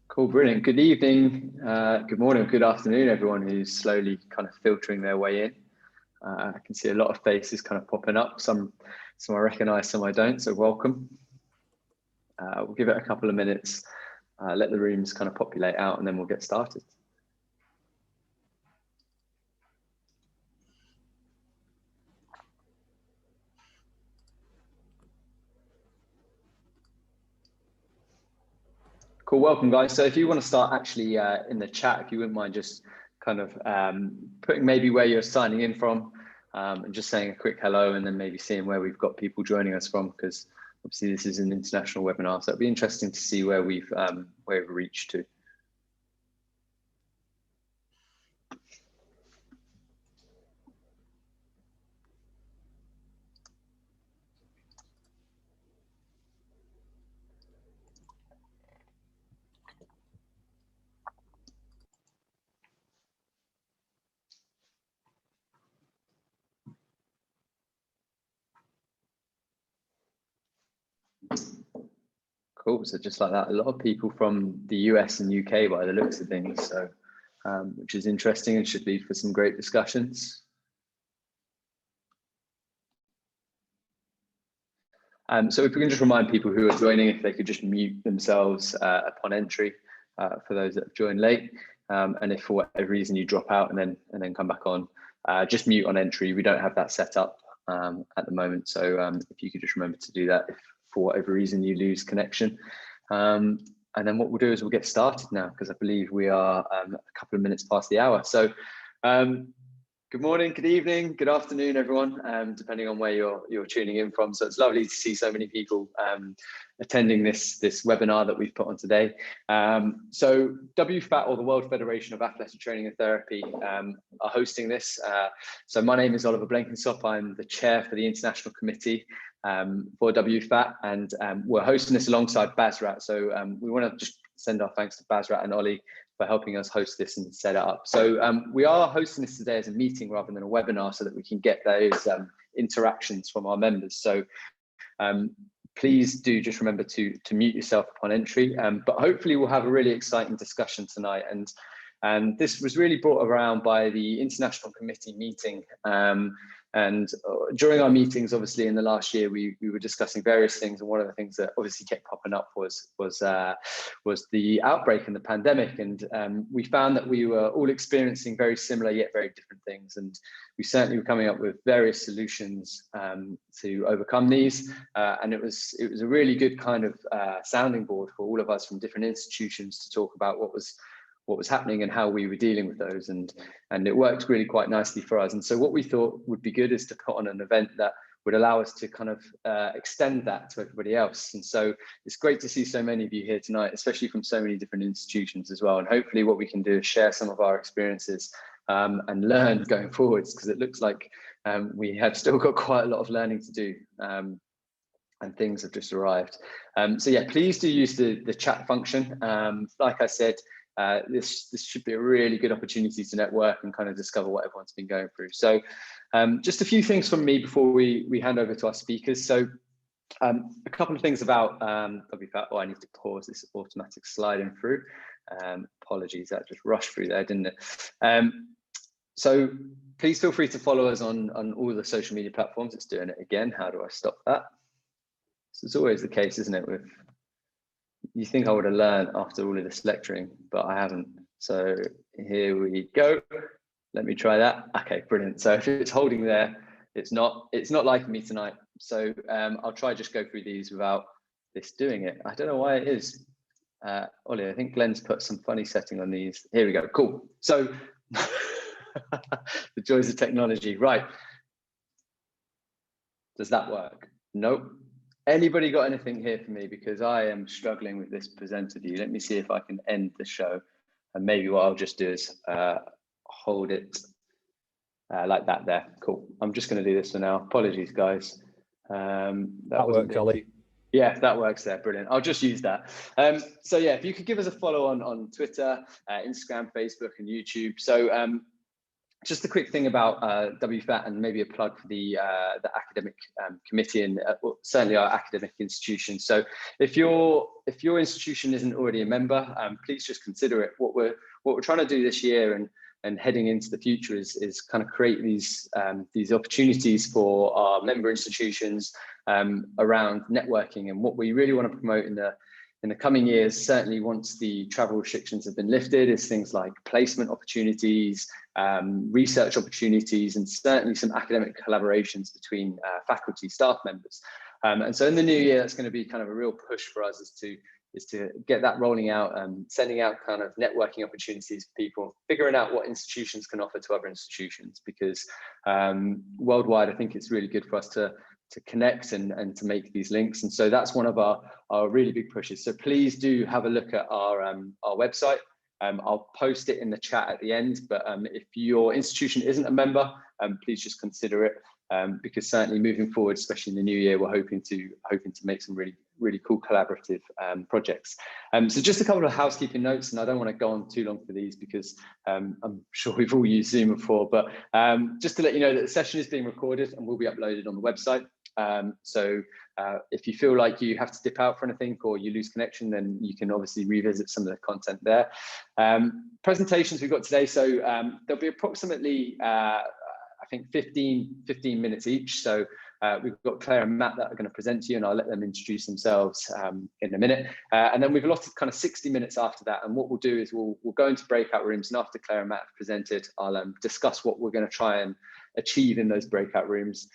Cool, brilliant. Good evening, good morning, good afternoon, everyone who's slowly kind of filtering their way in. I can see a lot of faces kind of popping up. Some I recognise, some I don't. So welcome. We'll give it a couple of minutes, let the rooms kind of populate out, and then we'll get started. Cool, welcome guys. So if you want to start actually in the chat, if you wouldn't mind just kind of putting maybe where you're signing in from, and just saying a quick hello, and then maybe seeing where we've got people joining us from, because obviously this is an international webinar, so it'll be interesting to see where we've reached to. Cool, so just like that, a lot of people from the US and UK by the looks of things, so which is interesting and should lead for some great discussions. So if we can just remind people who are joining, if they could just mute themselves upon entry for those that have joined late, and if for whatever reason you drop out and then come back on, just mute on entry. We don't have that set up at the moment, so if you could just remember to do that if for whatever reason you lose connection. And then what we'll do is we'll get started now, because I believe we are a couple of minutes past the hour. So good morning, good evening, good afternoon, everyone, depending on where you're tuning in from. So it's lovely to see so many people attending this webinar that we've put on today. So WFATT, or the World Federation of Athletic Training and Therapy, are hosting this. So my name is Oliver Blenkinsop. I'm the chair for the International Committee for WFATT, and we're hosting this alongside BASRAT. So we want to just send our thanks to BASRAT and Ollie for helping us host this and set it up. So we are hosting this today as a meeting rather than a webinar, so that we can get those interactions from our members. So please do just remember to mute yourself upon entry, but hopefully we'll have a really exciting discussion tonight. And this was really brought around by the International Committee meeting. And during our meetings, obviously in the last year, we were discussing various things, and one of the things that obviously kept popping up was the outbreak and the pandemic. And we found that we were all experiencing very similar yet very different things, and we certainly were coming up with various solutions to overcome these. And it was a really good kind of sounding board for all of us from different institutions to talk about what was happening and how we were dealing with those, and it worked really quite nicely for us. And so what we thought would be good is to put on an event that would allow us to kind of extend that to everybody else. And so it's great to see so many of you here tonight, especially from so many different institutions as well. And hopefully what we can do is share some of our experiences and learn going forwards, because it looks like we have still got quite a lot of learning to do, and things have just arrived. So yeah, please do use the chat function. Like I said, this should be a really good opportunity to network and kind of discover what everyone's been going through. So just a few things from me before we hand over to our speakers. So a couple of things about WFATT. Oh, I need to pause this automatic sliding through. Apologies, that just rushed through there, didn't it? So please feel free to follow us on all the social media platforms. It's doing it again. How do I stop that? So it's always the case, isn't it? You think I would have learned after all of this lecturing, but I haven't. So here we go. Let me try that. Okay, brilliant. So if it's holding there, it's not liking me tonight. So I'll try just go through these without this doing it. I don't know why it is. Ollie, I think Glenn's put some funny setting on these. Here we go. Cool. So the joys of technology. Right. Does that work? Nope. Anybody got anything here for me? Because I am struggling with this presenter view. Let me see if I can end the show. And maybe what I'll just do is hold it like that there. Cool. I'm just going to do this for now. Apologies, guys. That worked, Ollie. Yeah, that works there. Brilliant. I'll just use that. So yeah, if you could give us a follow on Twitter, Instagram, Facebook, and YouTube. So just a quick thing about WFATT, and maybe a plug for the academic committee, and well, certainly our academic institution. So if your institution isn't already a member, please just consider it. What we're trying to do this year and heading into the future is kind of create these opportunities for our member institutions around networking. And what we really want to promote in the coming years, certainly once the travel restrictions have been lifted, is things like placement opportunities, research opportunities, and certainly some academic collaborations between faculty, staff members. And so in the new year, that's going to be kind of a real push for us is to get that rolling out, sending out kind of networking opportunities for people, figuring out what institutions can offer to other institutions, because worldwide, I think it's really good for us to connect and to make these links. And so that's one of our really big pushes. So please do have a look at our website. I'll post it in the chat at the end, but if your institution isn't a member, please just consider it, because certainly moving forward, especially in the new year, we're hoping to make some really cool collaborative projects. So just a couple of housekeeping notes, and I don't want to go on too long for these because I'm sure we've all used Zoom before, but just to let you know that the session is being recorded and will be uploaded on the website. So if you feel like you have to dip out for anything or you lose connection, then you can obviously revisit some of the content there. Presentations we've got today, so there'll be approximately I think 15 minutes each. So we've got Clare and Matt that are going to present to you, and I'll let them introduce themselves in a minute. And then we've allotted kind of 60 minutes after that. And what we'll do is we'll go into breakout rooms, and after Clare and Matt have presented, I'll discuss what we're going to try and achieve in those breakout rooms.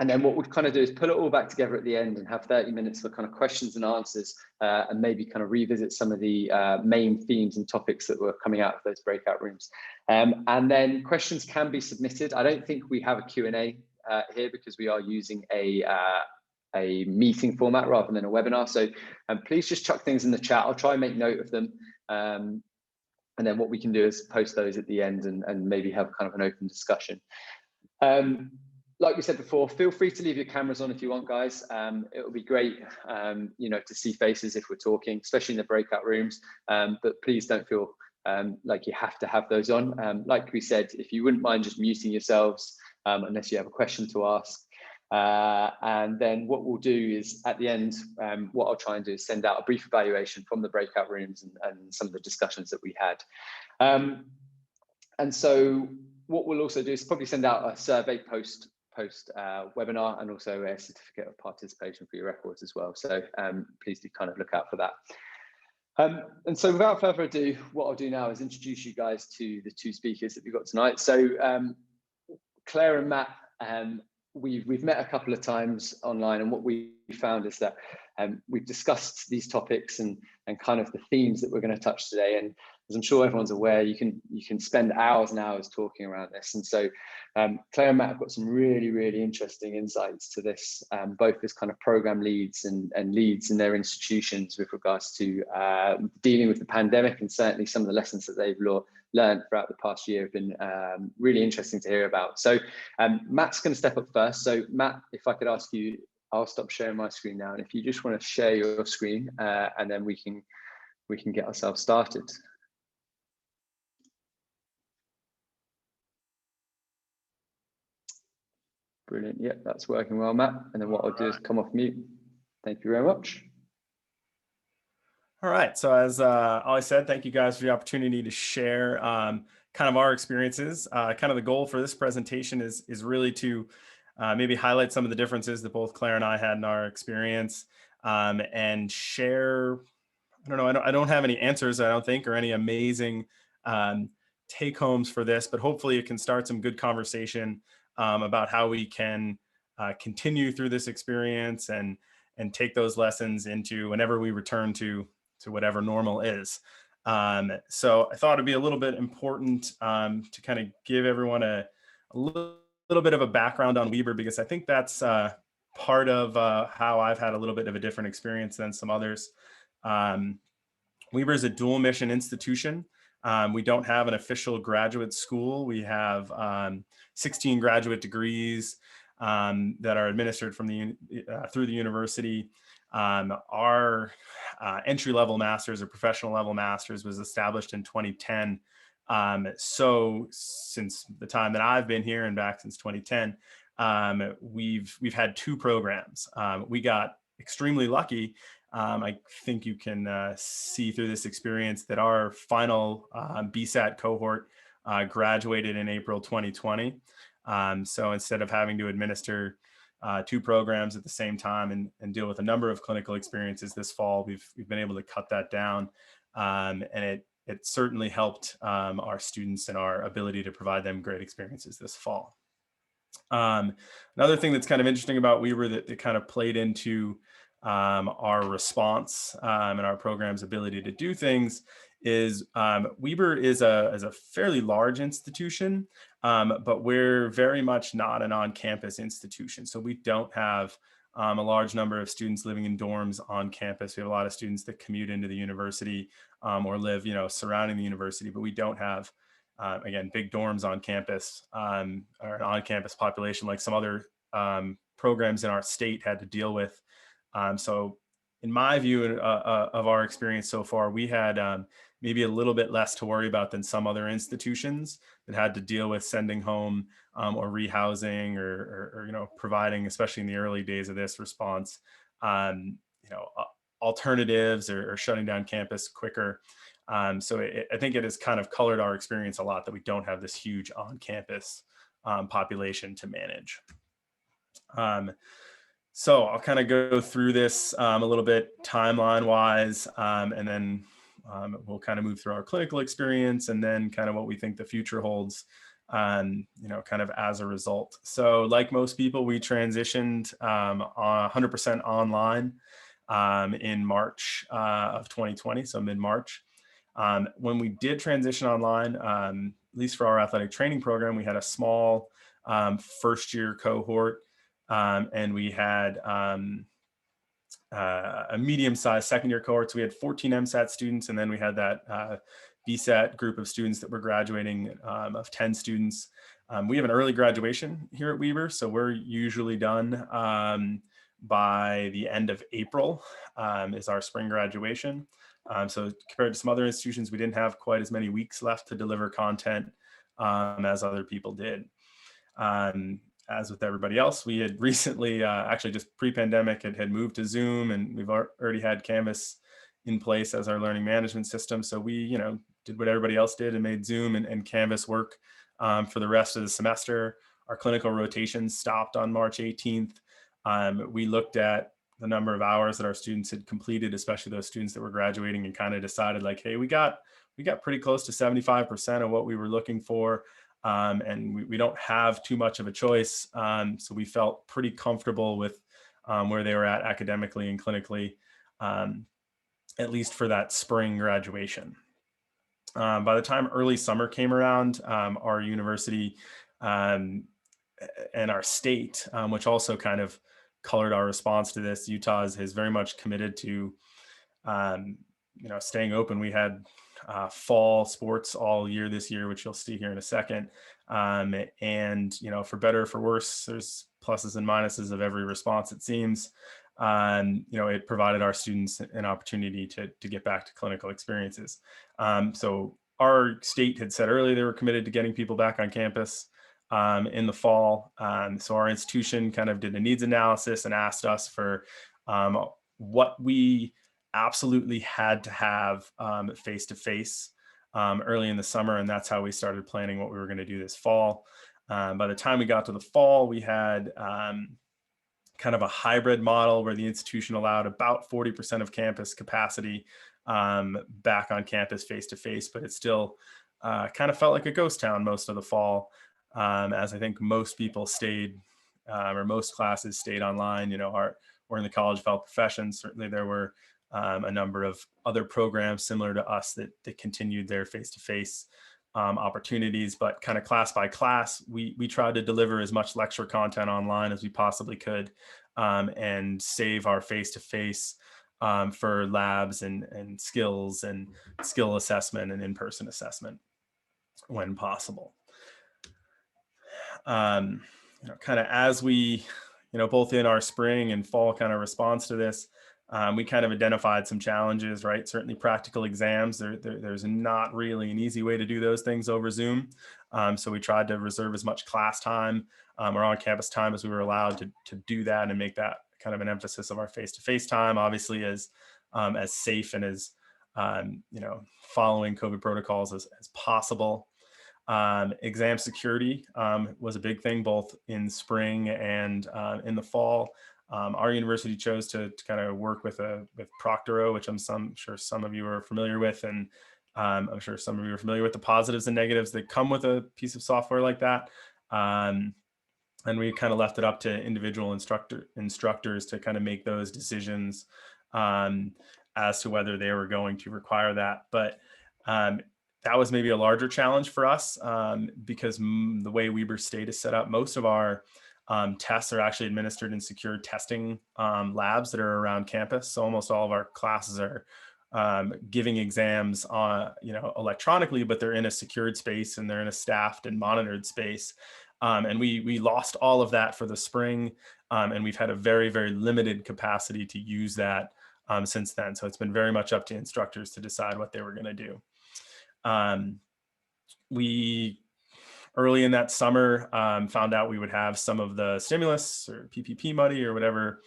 And then what we'll kind of do is pull it all back together at the end and have 30 minutes for kind of questions and answers, and maybe kind of revisit some of the main themes and topics that were coming out of those breakout rooms. And then questions can be submitted. I don't think we have a Q&A here because we are using a meeting format rather than a webinar. So please just chuck things in the chat. I'll try and make note of them. And then what we can do is post those at the end and maybe have kind of an open discussion. Like we said before, feel free to leave your cameras on if you want, guys. It will be great, to see faces if we're talking, especially in the breakout rooms. But please don't feel like you have to have those on. Like we said, if you wouldn't mind just muting yourselves unless you have a question to ask. And then what we'll do is at the end, what I'll try and do is send out a brief evaluation from the breakout rooms and some of the discussions that we had. And so what we'll also do is probably send out a survey post webinar, and also a certificate of participation for your records as well. So please do kind of look out for that. And so without further ado, what I'll do now is introduce you guys to the two speakers that we've got tonight. So Clare and Matt, we've met a couple of times online, and what we found is that we've discussed these topics and kind of the themes that we're going to touch today. And as I'm sure everyone's aware, you can spend hours and hours talking around this. And so Clare and Matt have got some really interesting insights to this, both as kind of program leads and leads in their institutions with regards to dealing with the pandemic, and certainly some of the lessons that they've learned throughout the past year have been really interesting to hear about. So Matt's going to step up first. So Matt, if I could ask you, I'll stop sharing my screen now, and if you just want to share your screen, and then we can get ourselves started. Brilliant. Yep, that's working well, Matt. And then what I'll do is come off mute. Thank you very much. All right. So as I said, thank you guys for the opportunity to share kind of our experiences. Kind of the goal for this presentation is really to maybe highlight some of the differences that both Clare and I had in our experience, and share, I don't know, I don't have any answers, I don't think, or any amazing take homes for this, but hopefully it can start some good conversation about how we can continue through this experience and take those lessons into whenever we return to whatever normal is. So I thought it'd be a little bit important to kind of give everyone a little bit of a background on Weber, because I think that's part of how I've had a little bit of a different experience than some others. Weber is a dual mission institution. We don't have an official graduate school. We have 16 graduate degrees. that are administered from through the university. Our entry-level master's or professional level master's was established in 2010. So since the time that I've been here and back since 2010, we've had 2 programs. We got extremely lucky. I think you can see through this experience that our final BSAT cohort graduated in April 2020. So instead of having to administer 2 programs at the same time and deal with a number of clinical experiences this fall, we've been able to cut that down, and it certainly helped our students and our ability to provide them great experiences this fall. Another thing that's kind of interesting about Weber that kind of played into our response and our program's ability to do things is Weber is a fairly large institution, but we're very much not an on-campus institution. So we don't have a large number of students living in dorms on campus. We have a lot of students that commute into the university or live, surrounding the university, but we don't have, again, big dorms on campus or an on-campus population like some other programs in our state had to deal with. So in my view of our experience so far, we had maybe a little bit less to worry about than some other institutions that had to deal with sending home or rehousing or providing, especially in the early days of this response, alternatives or shutting down campus quicker. So I think it has kind of colored our experience a lot that we don't have this huge on-campus population to manage. So I'll kind of go through this a little bit timeline-wise, and then we'll kind of move through our clinical experience and then kind of what we think the future holds, kind of as a result. So like most people, we transitioned 100% online in March of 2020, so mid-March. When we did transition online, at least for our athletic training program, we had a small first-year cohort. And we had a medium-sized second-year cohort. So we had 14 MSAT students, and then we had that BSAT group of students that were graduating of 10 students. We have an early graduation here at Weber, so we're usually done by the end of April is our spring graduation. So compared to some other institutions, we didn't have quite as many weeks left to deliver content as other people did. As with everybody else, we had recently, actually just pre-pandemic, had moved to Zoom, and we've already had Canvas in place as our learning management system. So we, did what everybody else did and made Zoom and Canvas work for the rest of the semester. Our clinical rotations stopped on March 18th. We looked at the number of hours that our students had completed, especially those students that were graduating, and kind of decided like, hey, we got pretty close to 75% of what we were looking for. And we don't have too much of a choice. So we felt pretty comfortable with where they were at academically and clinically, at least for that spring graduation. By the time early summer came around, our university and our state, which also kind of colored our response to this, Utah is very much committed to, staying open. We had fall sports all year this year, which you'll see here in a second. And, for better or for worse, there's pluses and minuses of every response, it seems. It provided our students an opportunity to get back to clinical experiences. So our state had said earlier they were committed to getting people back on campus in the fall. So our institution kind of did a needs analysis and asked us for what we absolutely had to have face-to-face early in the summer. And that's how we started planning what we were going to do this fall. By the time we got to the fall, we had kind of a hybrid model where the institution allowed about 40% of campus capacity back on campus face-to-face, but it still kind of felt like a ghost town most of the fall, as I think most people stayed, or most classes stayed online. We're in the College of Health Professions. Certainly there were a number of other programs similar to us that continued their face-to-face opportunities, but kind of class by class, we tried to deliver as much lecture content online as we possibly could, and save our face-to-face for labs and skills and skill assessment and in-person assessment when possible. kind of as we, both in our spring and fall kind of response to this, we kind of identified some challenges, right? Certainly practical exams, there's not really an easy way to do those things over Zoom. So we tried to reserve as much class time or on-campus time as we were allowed to do that and make that kind of an emphasis of our face-to-face time, obviously as safe and as, following COVID protocols as possible. Exam security was a big thing, both in spring and in the fall. Our university chose to kind of work with Proctoro, which I'm sure some of you are familiar with, and I'm sure some of you are familiar with the positives and negatives that come with a piece of software like that. And we kind of left it up to individual instructors to kind of make those decisions as to whether they were going to require that. But that was maybe a larger challenge for us because the way Weber State is set up, most of our tests are actually administered in secure testing labs that are around campus. So almost all of our classes are giving exams electronically, but they're in a secured space and they're in a staffed and monitored space. And we lost all of that for the spring, and we've had a very, very limited capacity to use that since then. So it's been very much up to instructors to decide what they were going to do. We early in that summer found out we would have some of the stimulus or PPP money or whatever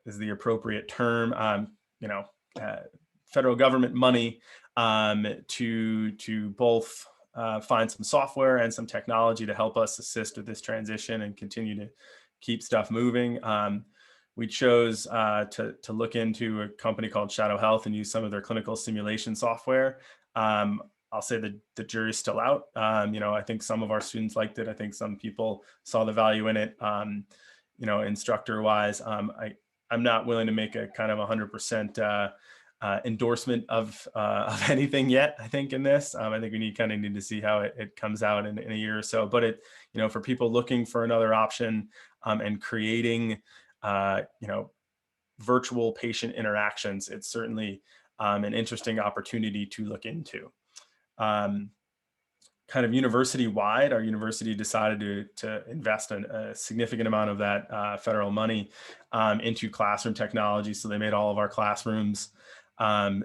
is the appropriate term, federal government money to both find some software and some technology to help us assist with this transition and continue to keep stuff moving. We chose to look into a company called Shadow Health and use some of their clinical simulation software. I'll say the jury's still out. I think some of our students liked it. I think some people saw the value in it. Instructor wise, I'm not willing to make a kind of 100% endorsement of anything yet. I think in this, I think we need to see how it comes out in a year or so. But for people looking for another option and creating, virtual patient interactions, it's certainly an interesting opportunity to look into. Kind of university-wide, our university decided to invest a significant amount of that federal money into classroom technology. So they made all of our classrooms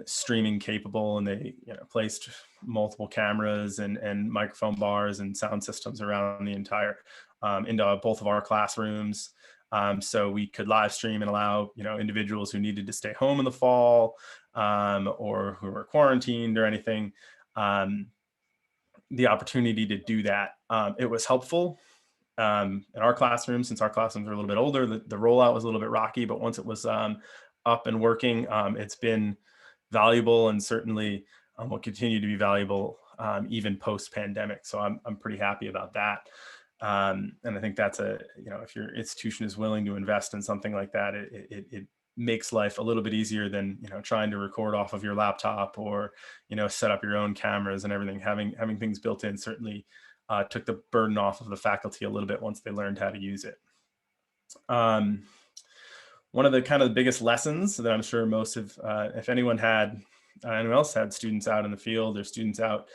streaming capable, and they placed multiple cameras and microphone bars and sound systems around the entire into both of our classrooms. So we could live stream and allow individuals who needed to stay home in the fall or who were quarantined or anything the opportunity to do that. It was helpful in our classroom, since our classrooms are a little bit older. The rollout was a little bit rocky, but once it was up and working, it's been valuable and certainly will continue to be valuable even post-pandemic. So I'm pretty happy about that. And I think that's if your institution is willing to invest in something like that, it makes life a little bit easier than trying to record off of your laptop or set up your own cameras and everything. Having things built in certainly took the burden off of the faculty a little bit once they learned how to use it. One of the kind of the biggest lessons that I'm sure most of, if anyone else had students out in the field or students out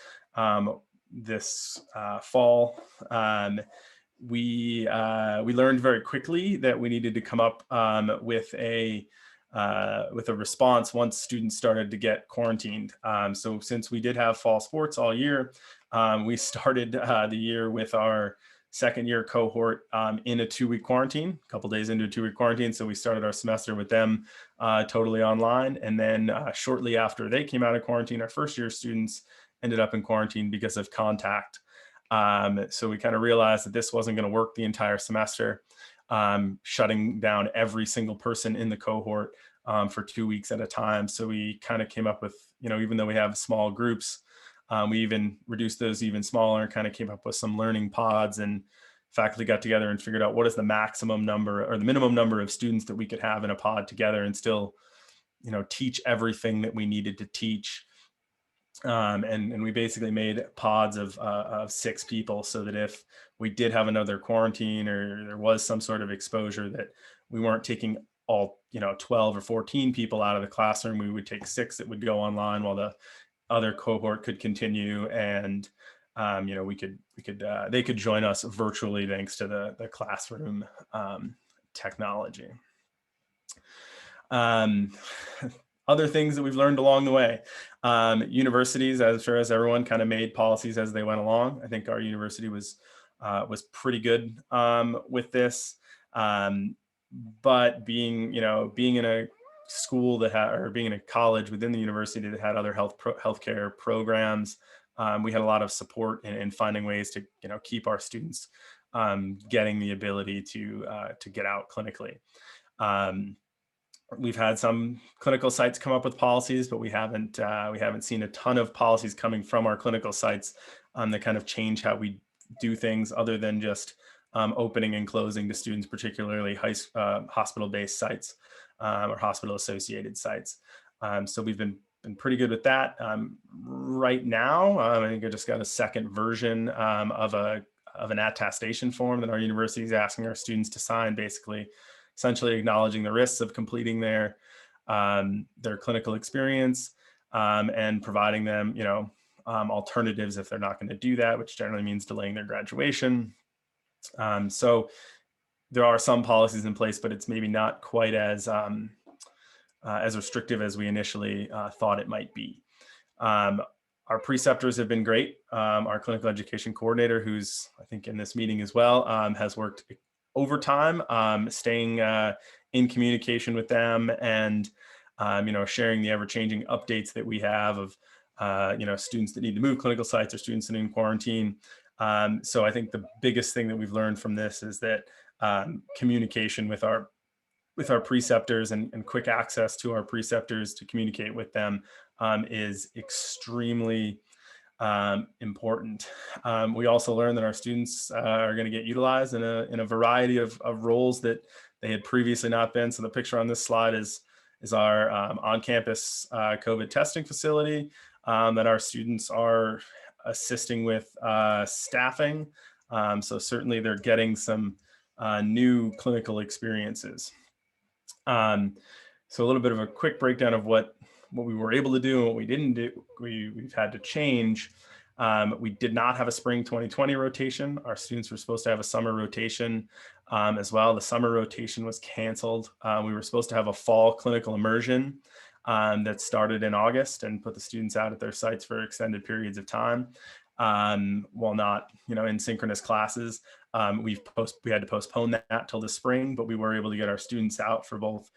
this fall, we learned very quickly that we needed to come up with a response once students started to get quarantined. So since we did have fall sports all year, we started the year with our second year cohort in a 2-week quarantine, a couple days into a 2-week quarantine. So we started our semester with them totally online. And then shortly after they came out of quarantine, our first year students ended up in quarantine because of contact. So we kind of realized that this wasn't going to work the entire semester, shutting down every single person in the cohort for 2 weeks at a time. So we kind of came up with, even though we have small groups, we even reduced those even smaller and kind of came up with some learning pods, and faculty got together and figured out what is the maximum number or the minimum number of students that we could have in a pod together and still, teach everything that we needed to teach. And we basically made pods of 6 people, so that if we did have another quarantine or there was some sort of exposure, that we weren't taking all 12 or 14 people out of the classroom. We would take 6 that would go online while the other cohort could continue. And they could join us virtually thanks to the classroom technology. Other things that we've learned along the way. Universities, as sure as everyone, kind of made policies as they went along. I think our university was pretty good with this. But being in a school that had, or being in a college within the university that had other healthcare programs, we had a lot of support in finding ways to keep our students getting the ability to get out clinically. We've had some clinical sites come up with policies, but we haven't seen a ton of policies coming from our clinical sites that kind of change how we do things, other than just opening and closing to students, particularly hospital-based sites or hospital-associated sites. So we've been pretty good with that. Right now, I think I just got a second version of an attestation form that our university is asking our students to sign, essentially acknowledging the risks of completing their clinical experience and providing them, alternatives if they're not going to do that, which generally means delaying their graduation. So there are some policies in place, but it's maybe not quite as restrictive as we initially thought it might be. Our preceptors have been great. Our clinical education coordinator, who's I think in this meeting as well, has worked overtime, staying in communication with them and sharing the ever-changing updates that we have of students that need to move clinical sites or students that are in quarantine. So I think the biggest thing that we've learned from this is that communication with our preceptors and quick access to our preceptors to communicate with them is extremely important. We also learned that our students are going to get utilized in a variety of roles that they had previously not been. So the picture on this slide is our on-campus COVID testing facility that our students are assisting with staffing. So certainly they're getting some new clinical experiences. So a little bit of a quick breakdown of what we were able to do and what we didn't do. We've had to change. We did not have a spring 2020 rotation. Our students were supposed to have a summer rotation as well. The summer rotation was canceled. We were supposed to have a fall clinical immersion that started in August and put the students out at their sites for extended periods of time. While not, in synchronous classes, we had to postpone that till the spring, but we were able to get our students out for both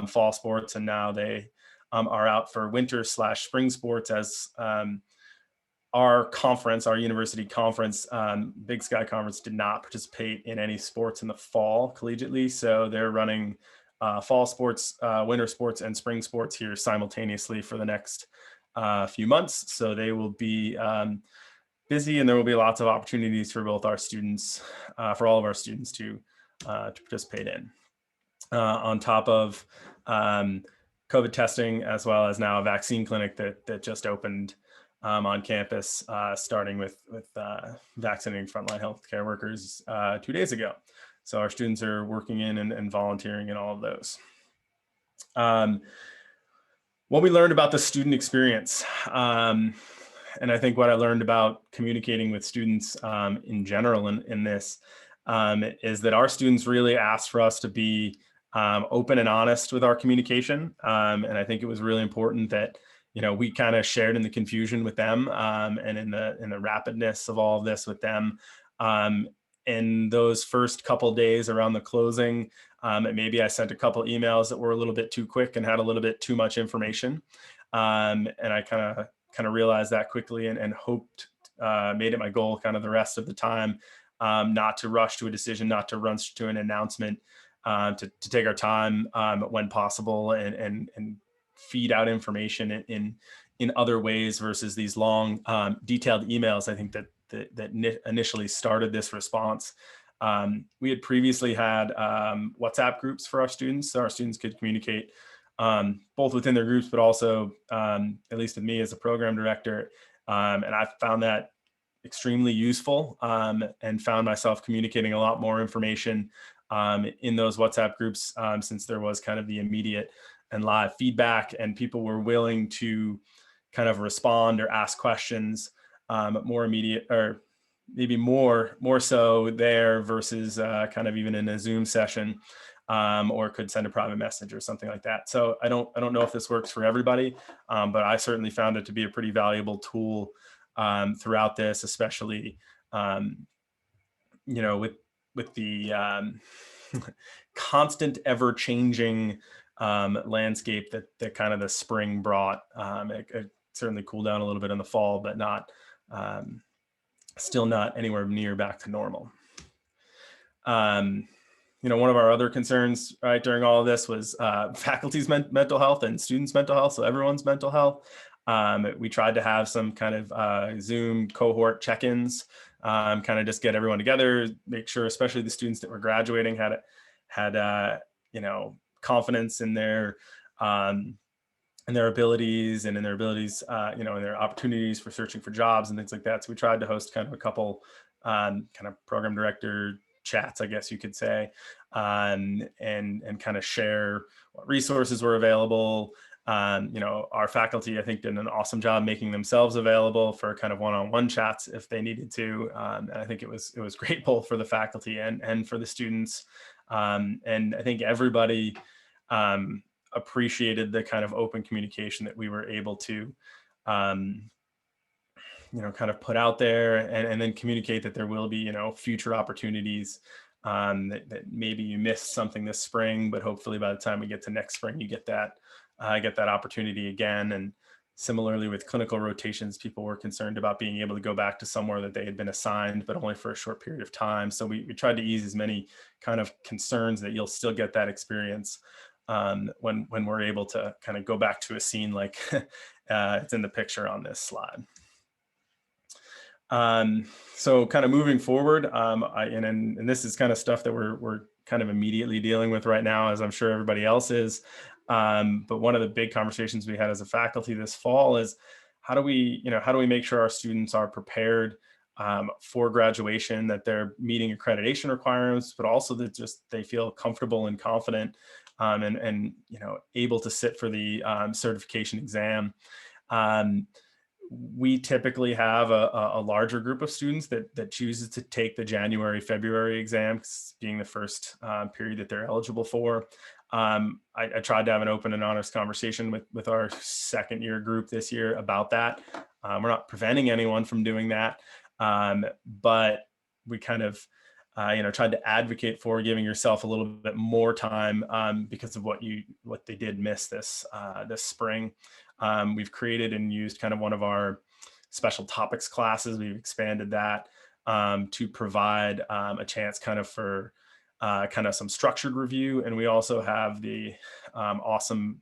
fall sports, and now they are out for winter/spring sports, as our university conference, Big Sky Conference, did not participate in any sports in the fall collegiately. So they're running fall sports, winter sports, and spring sports here simultaneously for the next few months. So they will be busy, and there will be lots of opportunities for both our students, for all of our students to participate in. On top of COVID testing, as well as now a vaccine clinic that just opened on campus, starting with vaccinating frontline healthcare workers 2 days ago. So our students are working in and volunteering in all of those. What we learned about the student experience, and I think what I learned about communicating with students in general in this is that our students really asked for us to be open and honest with our communication. And I think it was really important that we kind of shared in the confusion with them and in the rapidness of all of this with them. In those first couple days around the closing, maybe I sent a couple emails that were a little bit too quick and had a little bit too much information. And I kind of realized that quickly and hoped, made it my goal kind of the rest of the time, not to rush to a decision, not to rush to an announcement, to take our time when possible and feed out information in other ways versus these long detailed emails. I think that initially started this response. We had previously had WhatsApp groups for our students, so our students could communicate both within their groups, but also, at least with me as a program director. And I found that extremely useful and found myself communicating a lot more information in those WhatsApp groups since there was kind of the immediate and live feedback, and people were willing to kind of respond or ask questions more immediate, or maybe more so there versus kind of even in a Zoom session, or could send a private message or something like that. So I don't know if this works for everybody, but I certainly found it to be a pretty valuable tool throughout this, especially with the constant ever-changing landscape that kind of the spring brought. It certainly cooled down a little bit in the fall, but not still not anywhere near back to normal. One of our other concerns, right, during all of this was faculty's mental health and students' mental health, so everyone's mental health. We tried to have some kind of Zoom cohort check-ins, kind of just get everyone together, make sure, especially the students that were graduating, had confidence in their abilities and in their abilities, and their opportunities for searching for jobs and things like that. So we tried to host kind of a couple kind of program director chats, I guess you could say, and kind of share what resources were available. Our faculty, I think, did an awesome job making themselves available for kind of one-on-one chats if they needed to. And I think it was great both for the faculty and for the students. And I think everybody appreciated the kind of open communication that we were able to, kind of put out there, and then communicate that there will be, future opportunities, that maybe you missed something this spring, but hopefully by the time we get to next spring, you get that opportunity again. And similarly with clinical rotations, people were concerned about being able to go back to somewhere that they had been assigned, but only for a short period of time. So we tried to ease as many kind of concerns that you'll still get that experience when we're able to kind of go back to a scene like it's in the picture on this slide. So kind of moving forward, and this is kind of stuff that we're kind of immediately dealing with right now, as I'm sure everybody else is. But one of the big conversations we had as a faculty this fall is how do we make sure our students are prepared for graduation, that they're meeting accreditation requirements, but also that just they feel comfortable and confident and able to sit for the certification exam. We typically have a larger group of students that chooses to take the January, February exams, being the first period that they're eligible for. I tried to have an open and honest conversation with our second year group this year about that. We're not preventing anyone from doing that, but we kind of tried to advocate for giving yourself a little bit more time because of what they did miss this spring. We've created and used kind of one of our special topics classes. We've expanded that to provide a chance kind of for kind of some structured review. And we also have the awesome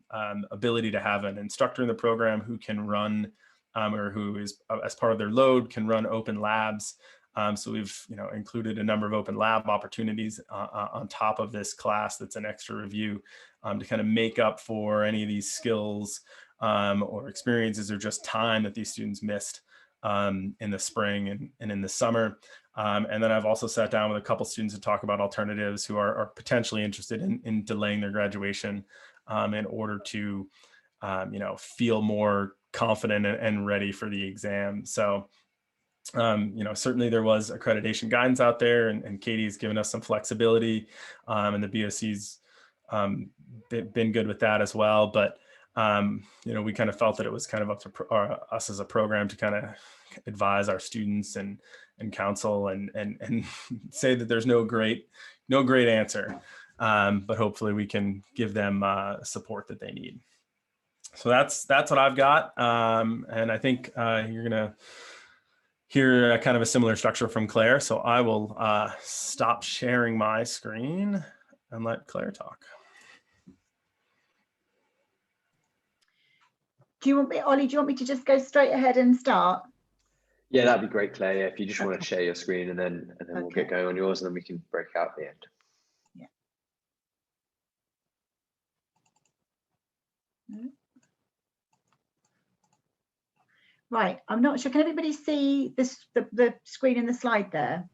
ability to have an instructor in the program who can run or who is, as part of their load, can run open labs. So we've included a number of open lab opportunities on top of this class that's an extra review to kind of make up for any of these skills or experiences or just time that these students missed in the spring and in the summer. And then I've also sat down with a couple students to talk about alternatives who are potentially interested in delaying their graduation in order to feel more confident and ready for the exam. So certainly there was accreditation guidance out there, and Katie's given us some flexibility, and the BOC's been good with that as well. But we kind of felt that it was kind of up to us as a program to kind of advise our students and counsel and say that there's no great answer, but hopefully we can give them support that they need. So that's what I've got, and I think you're gonna hear kind of a similar structure from Claire. So I will stop sharing my screen and let Claire talk. Ollie, do you want me to just go straight ahead and start? Yeah, that'd be great, Claire. Yeah, if you just want to share your screen and then we'll get going on yours, and then we can break out at the end. Yeah. Right, I'm not sure. Can everybody see this, the screen in the slide there?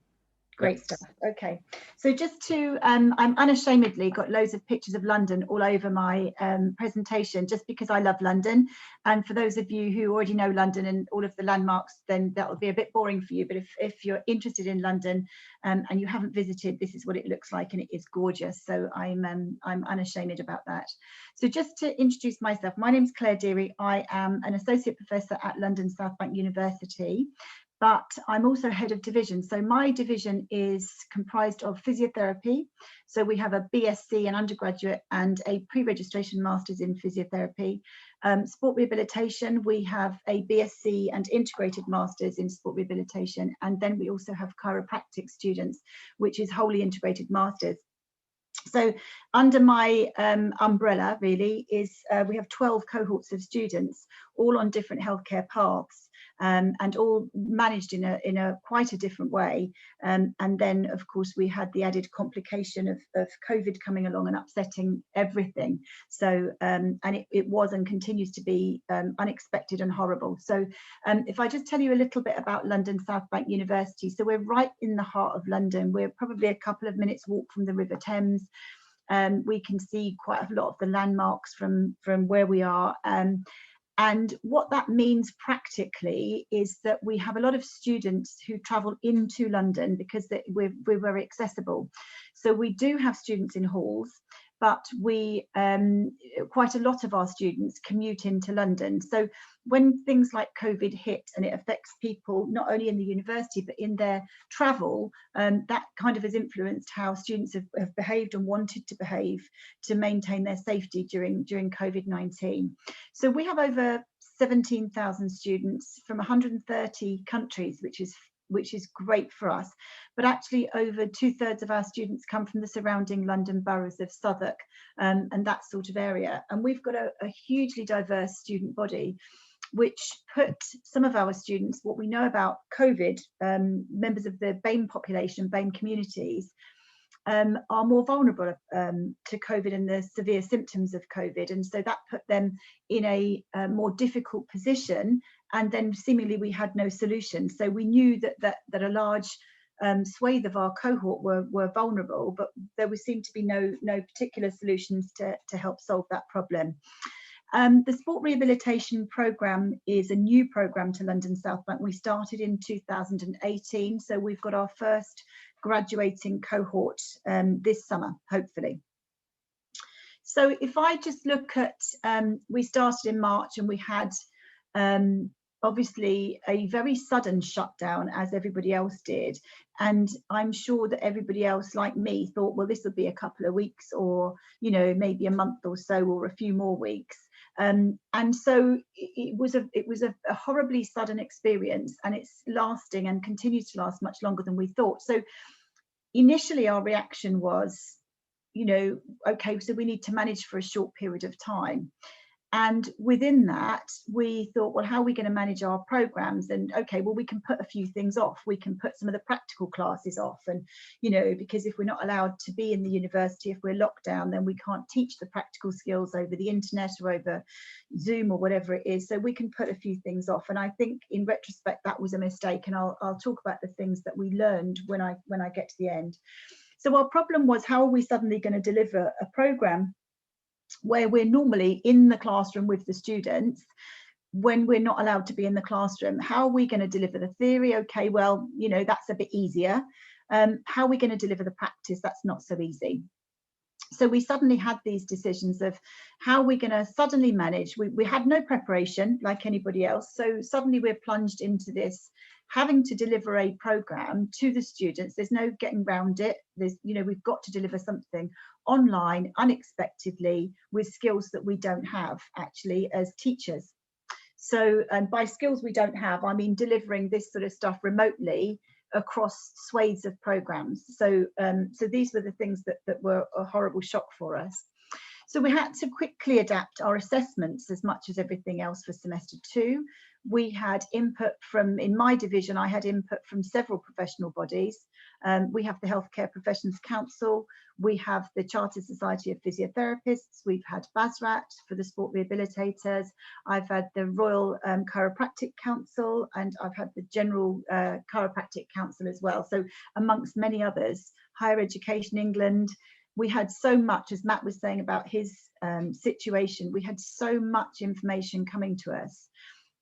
Great stuff. Okay, so just to, I'm unashamedly got loads of pictures of London all over my presentation, just because I love London. And for those of you who already know London and all of the landmarks, then that will be a bit boring for you. But if you're interested in London and you haven't visited, this is what it looks like, and it is gorgeous. So I'm unashamed about that. So just to introduce myself, my name's Clare Deary. I am an associate professor at London South Bank University. But I'm also head of division. So my division is comprised of physiotherapy. So we have a BSc, an undergraduate, and a pre-registration master's in physiotherapy. Sport rehabilitation, we have a BSc and integrated masters in sport rehabilitation. And then we also have chiropractic students, which is wholly integrated masters. So under my umbrella really is we have 12 cohorts of students, all on different healthcare paths. And all managed in a quite a different way. And then, of course, we had the added complication of COVID coming along and upsetting everything. So, and it was and continues to be unexpected and horrible. So if I just tell you a little bit about London South Bank University. So we're right in the heart of London. We're probably a couple of minutes walk from the River Thames. We can see quite a lot of the landmarks from where we are. And what that means practically is that we have a lot of students who travel into London because we're very accessible. So we do have students in halls, but we quite a lot of our students commute into London. So when things like COVID hit and it affects people not only in the university but in their travel, that kind of has influenced how students have behaved and wanted to behave to maintain their safety during COVID-19. So we have over 17,000 students from 130 countries, which is great for us. But actually over 2/3 of our students come from the surrounding London boroughs of Southwark and that sort of area. And we've got a hugely diverse student body, which put some of our students, what we know about COVID, members of the BAME population, BAME communities, are more vulnerable to COVID and the severe symptoms of COVID. And so that put them in a more difficult position. And then seemingly we had no solution. So we knew that a large swathe of our cohort were vulnerable, but there seemed to be no particular solutions to help solve that problem. The sport rehabilitation programme is a new programme to London South Bank. We started in 2018, so we've got our first graduating cohort this summer, hopefully. So if I just look at, we started in March and we had obviously a very sudden shutdown, as everybody else did. And I'm sure that everybody else like me thought, well, this will be a couple of weeks or, you know, maybe a month or so or a few more weeks. And so it was a horribly sudden experience, and it's lasting and continues to last much longer than we thought. So initially our reaction was, you know, okay, so we need to manage for a short period of time. And within that, we thought, well, how are we going to manage our programs? And okay, well, we can put a few things off. We can put some of the practical classes off. And, you know, because if we're not allowed to be in the university, if we're locked down, then we can't teach the practical skills over the internet or over Zoom or whatever it is. So we can put a few things off. And I think in retrospect, that was a mistake. And I'll talk about the things that we learned when I get to the end. So our problem was, how are we suddenly going to deliver a program where we're normally in the classroom with the students when we're not allowed to be in the classroom? How are we going to deliver the theory? Okay, well, you know, that's a bit easier. How are we going to deliver the practice? That's not so easy. So we suddenly had these decisions of how we're going to suddenly manage. We had no preparation like anybody else. So suddenly we're plunged into this, having to deliver a program to the students. There's no getting around it. There's, you know, we've got to deliver something online unexpectedly with skills that we don't have actually as teachers. So by skills we don't have, I mean delivering this sort of stuff remotely across swathes of programs. So so these were the things that were a horrible shock for us. So we had to quickly adapt our assessments as much as everything else for semester 2. We had input from, in my division, I had input from several professional bodies. We have the Healthcare Professions Council, we have the Chartered Society of Physiotherapists, we've had BASRAT for the sport rehabilitators, I've had the Royal Chiropractic Council, and I've had the General Chiropractic Council as well. So amongst many others, Higher Education England. We had so much, as Matt was saying about his situation, we had so much information coming to us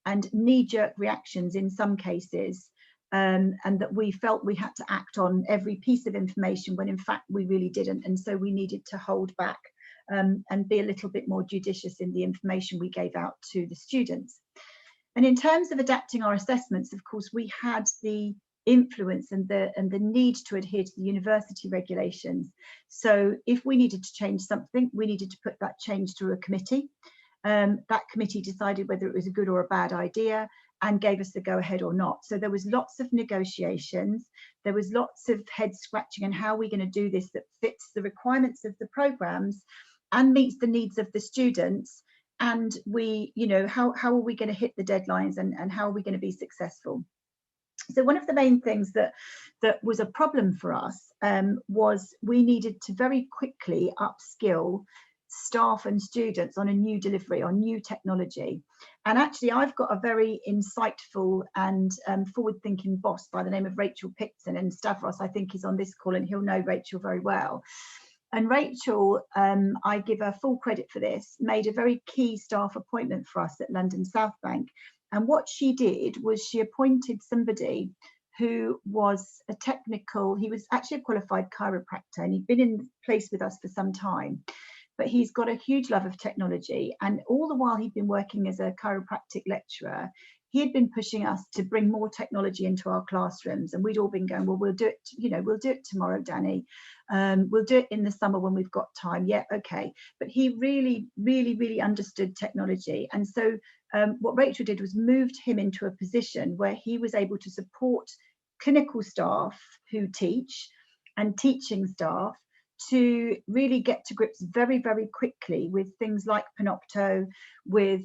and knee-jerk reactions in some cases, and that we felt we had to act on every piece of information when in fact we really didn't. And so we needed to hold back and be a little bit more judicious in the information we gave out to the students. And in terms of adapting our assessments, of course, we had the influence and the need to adhere to the university regulations. So if we needed to change something, we needed to put that change through a committee. That committee decided whether it was a good or a bad idea and gave us the go ahead or not. So there was lots of negotiations, there was lots of head scratching and how are we going to do this that fits the requirements of the programs and meets the needs of the students. And we, you know, how are we going to hit the deadlines and how are we going to be successful? So one of the main things that was a problem for us was we needed to very quickly upskill staff and students on a new delivery, on new technology. And actually, I've got a very insightful and forward-thinking boss by the name of Rachel Picton, and Stavros, I think, is on this call, and he'll know Rachel very well. And Rachel, I give her full credit for this, made a very key staff appointment for us at London South Bank. And what she did was she appointed somebody who was a technical, he was actually a qualified chiropractor, and he'd been in place with us for some time, but he's got a huge love of technology. And all the while he'd been working as a chiropractic lecturer, he had been pushing us to bring more technology into our classrooms. And we'd all been going, well, we'll do it, you know, we'll do it tomorrow, Danny. We'll do it in the summer when we've got time. Yeah, okay. But he really understood technology. And so what Rachel did was moved him into a position where he was able to support clinical staff who teach and teaching staff to really get to grips very quickly with things like Panopto, with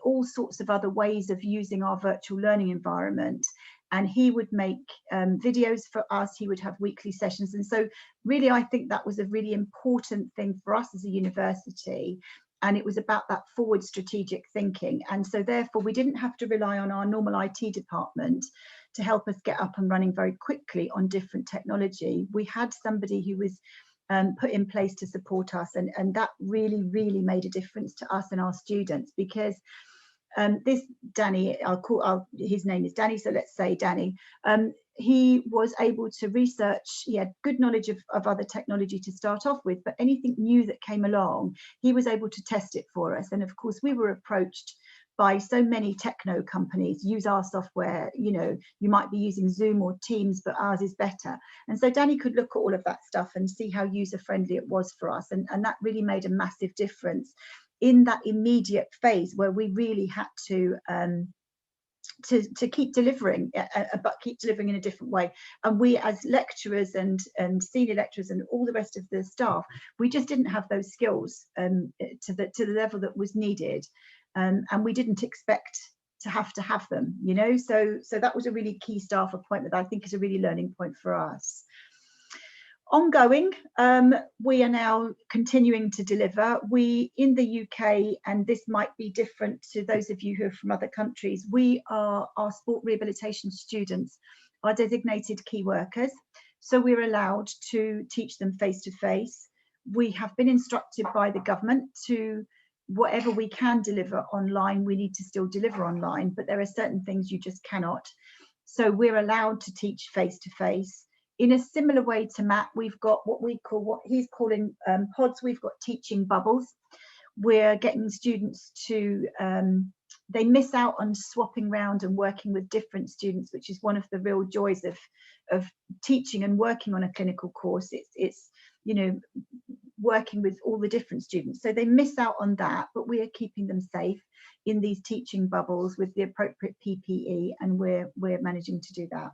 all sorts of other ways of using our virtual learning environment. And he would make videos for us, he would have weekly sessions. And so really, I think that was a really important thing for us as a university. And it was about that forward strategic thinking. And so therefore, we didn't have to rely on our normal IT department to help us get up and running very quickly on different technology. We had somebody who was put in place to support us, and that really made a difference to us and our students, because this Danny, his name is Danny, so let's say Danny, he was able to research, he had good knowledge of other technology to start off with, but anything new that came along, he was able to test it for us. And of course, we were approached by so many techno companies, use our software, you know, you might be using Zoom or Teams, but ours is better. And so Danny could look at all of that stuff and see how user-friendly it was for us. And that really made a massive difference in that immediate phase where we really had to keep delivering, but keep delivering in a different way. And we as lecturers and senior lecturers and all the rest of the staff, we just didn't have those skills to the level that was needed. And we didn't expect to have them, you know, so that was a really key staff appointment that I think is a really learning point for us. Ongoing, we are now continuing to deliver. We in the UK, and this might be different to those of you who are from other countries, our sport rehabilitation students are designated key workers, so we're allowed to teach them face to face. We have been instructed by the government to, whatever we can deliver online, we need to still deliver online, but there are certain things you just cannot. So we're allowed to teach face to face. In a similar way to Matt, we've got what he's calling pods. We've got teaching bubbles. We're getting students to, they miss out on swapping around and working with different students, which is one of the real joys of teaching and working on a clinical course. It's you know, working with all the different students. So they miss out on that, but we are keeping them safe in these teaching bubbles with the appropriate PPE, and we're managing to do that.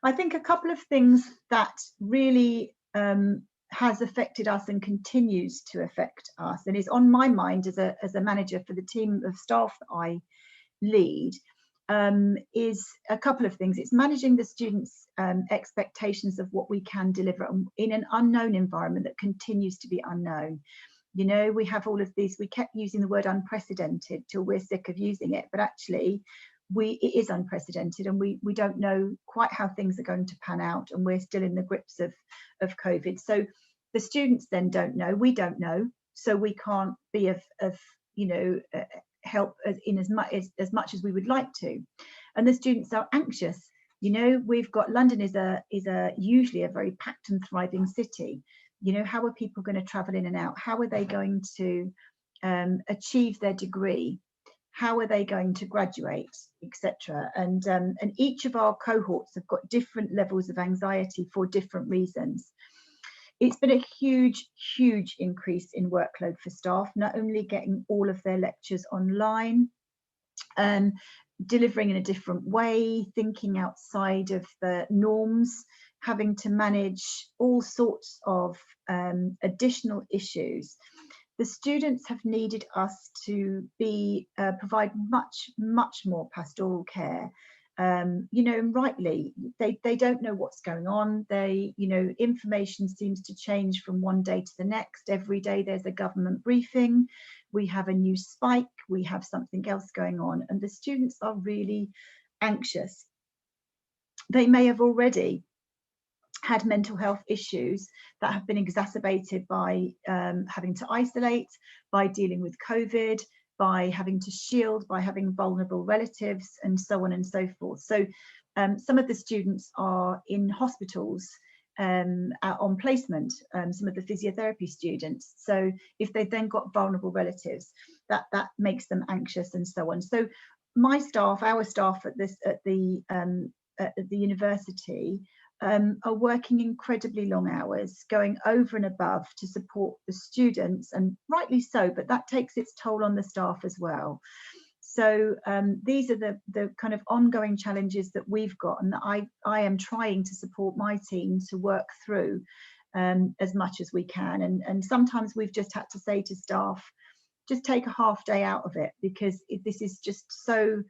I think a couple of things that really has affected us and continues to affect us and is on my mind as a manager for the team of staff that I lead is a couple of things. It's managing the students' expectations of what we can deliver in an unknown environment that continues to be unknown. You know, we have all of these, we kept using the word unprecedented till we're sick of using it, but actually it is unprecedented, and we don't know quite how things are going to pan out, and we're still in the grips of COVID. So the students then don't know, we don't know, so we can't be of you know, help in as much as we would like to. And the students are anxious. You know, we've got London is usually a very packed and thriving city. You know, how are people going to travel in and out? How are they going to achieve their degree? How are they going to graduate, etc.? And each of our cohorts have got different levels of anxiety for different reasons. It's been a huge, huge increase in workload for staff, not only getting all of their lectures online, delivering in a different way, thinking outside of the norms, having to manage all sorts of additional issues. The students have needed us to provide much more pastoral care. You know, and rightly, they don't know what's going on. You know, information seems to change from one day to the next. Every day there's a government briefing, we have a new spike, we have something else going on, and the students are really anxious. They may have already had mental health issues that have been exacerbated by having to isolate, by dealing with COVID, by having to shield, by having vulnerable relatives, and so on and so forth. So some of the students are in hospitals on placement, some of the physiotherapy students. So if they've then got vulnerable relatives, that makes them anxious and so on. So my staff, our staff at the university, are working incredibly long hours, going over and above to support the students, and rightly so, but that takes its toll on the staff as well. So these are the kind of ongoing challenges that we've got, and that I am trying to support my team to work through as much as we can. And sometimes we've just had to say to staff, just take a half day out of it, because this is just so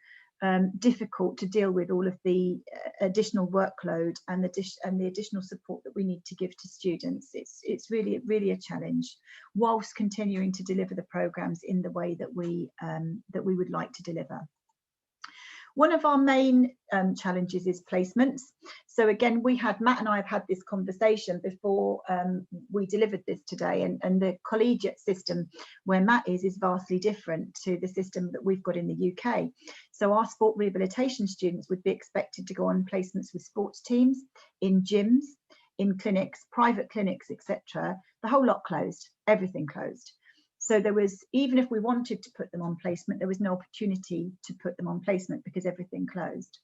difficult to deal with all of the additional workload and the additional support that we need to give to students. It's really a challenge, whilst continuing to deliver the programs in the way that we would like to deliver. One of our main challenges is placements. So again, Matt and I have had this conversation before we delivered this today, and the collegiate system where Matt is vastly different to the system that we've got in the UK. So our sport rehabilitation students would be expected to go on placements with sports teams, in gyms, in clinics, private clinics, etc. The whole lot closed, everything closed. So there was, even if we wanted to put them on placement, there was no opportunity to put them on placement because everything closed.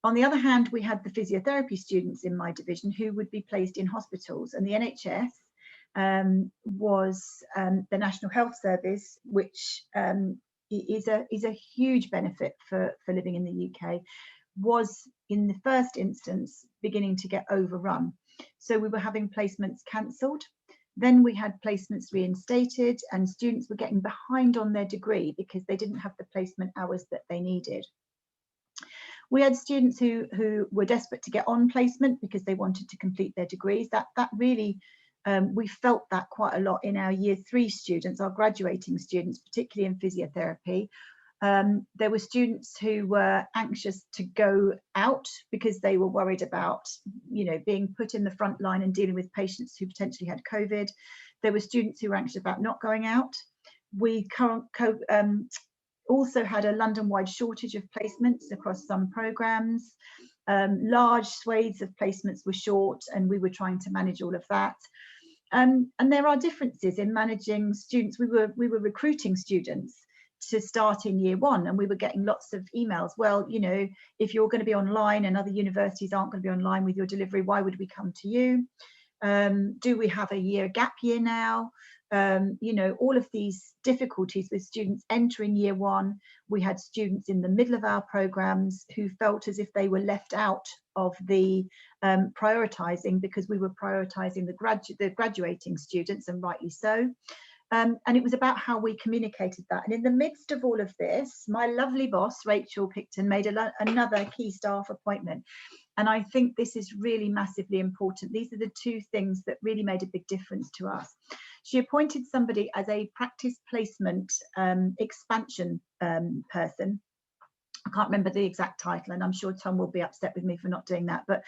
On the other hand, we had the physiotherapy students in my division who would be placed in hospitals, and the NHS was the National Health Service, which is a huge benefit for living in the UK, was in the first instance beginning to get overrun. So we were having placements cancelled. Then we had placements reinstated, and students were getting behind on their degree because they didn't have the placement hours that they needed. We had students who were desperate to get on placement because they wanted to complete their degrees. That really, we felt that quite a lot in our year 3 students, our graduating students, particularly in physiotherapy. There were students who were anxious to go out because they were worried about, you know, being put in the front line and dealing with patients who potentially had COVID. There were students who were anxious about not going out. We also had a London-wide shortage of placements across some programs. Large swathes of placements were short, and we were trying to manage all of that. And there are differences in managing students. We were recruiting students to start in year 1, and we were getting lots of emails. Well, you know, if you're going to be online and other universities aren't going to be online with your delivery, why would we come to you? Do we have a year gap year now? You know, all of these difficulties with students entering year 1. We had students in the middle of our programs who felt as if they were left out of the prioritising, because we were prioritising the graduating students, and rightly so. And it was about how we communicated that. And in the midst of all of this, my lovely boss, Rachel Picton, made another key staff appointment. And I think this is really massively important. These are the two things that really made a big difference to us. She appointed somebody as a practice placement expansion person. I can't remember the exact title, and I'm sure Tom will be upset with me for not doing that. But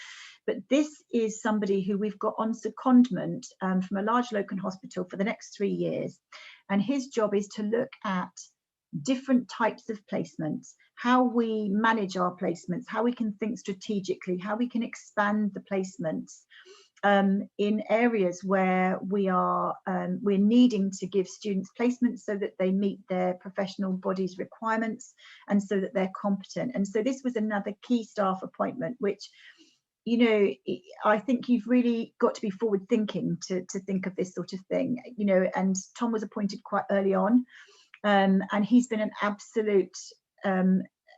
this is somebody who we've got on secondment from a large local hospital for the next 3 years. And his job is to look at different types of placements, how we manage our placements, how we can think strategically, how we can expand the placements in areas where we're needing to give students placements so that they meet their professional body's requirements and so that they're competent. And so this was another key staff appointment, which, you know, I think you've really got to be forward thinking to think of this sort of thing, you know. And Tom was appointed quite early on, and he's been an absolute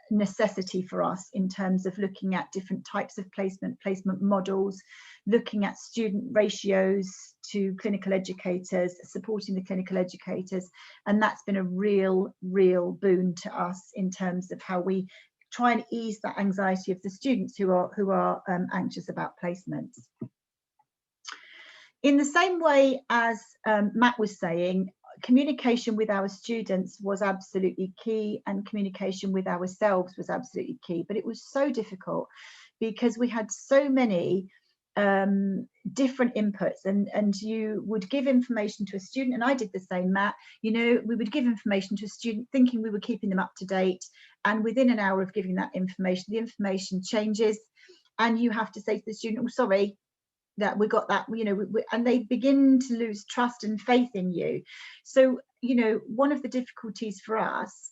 necessity for us in terms of looking at different types of placement models, looking at student ratios to clinical educators, supporting the clinical educators. And that's been a real boon to us in terms of how we try and ease that anxiety of the students who are anxious about placements. In the same way as Matt was saying, communication with our students was absolutely key, and communication with ourselves was absolutely key. But it was so difficult because we had so many different inputs, and you would give information to a student, and I did the same, Matt. You know, we would give information to a student thinking we were keeping them up to date, and within an hour of giving that information, the information changes, and you have to say to the student, oh, sorry, that we got that, you know, and they begin to lose trust and faith in you. So, you know, one of the difficulties for us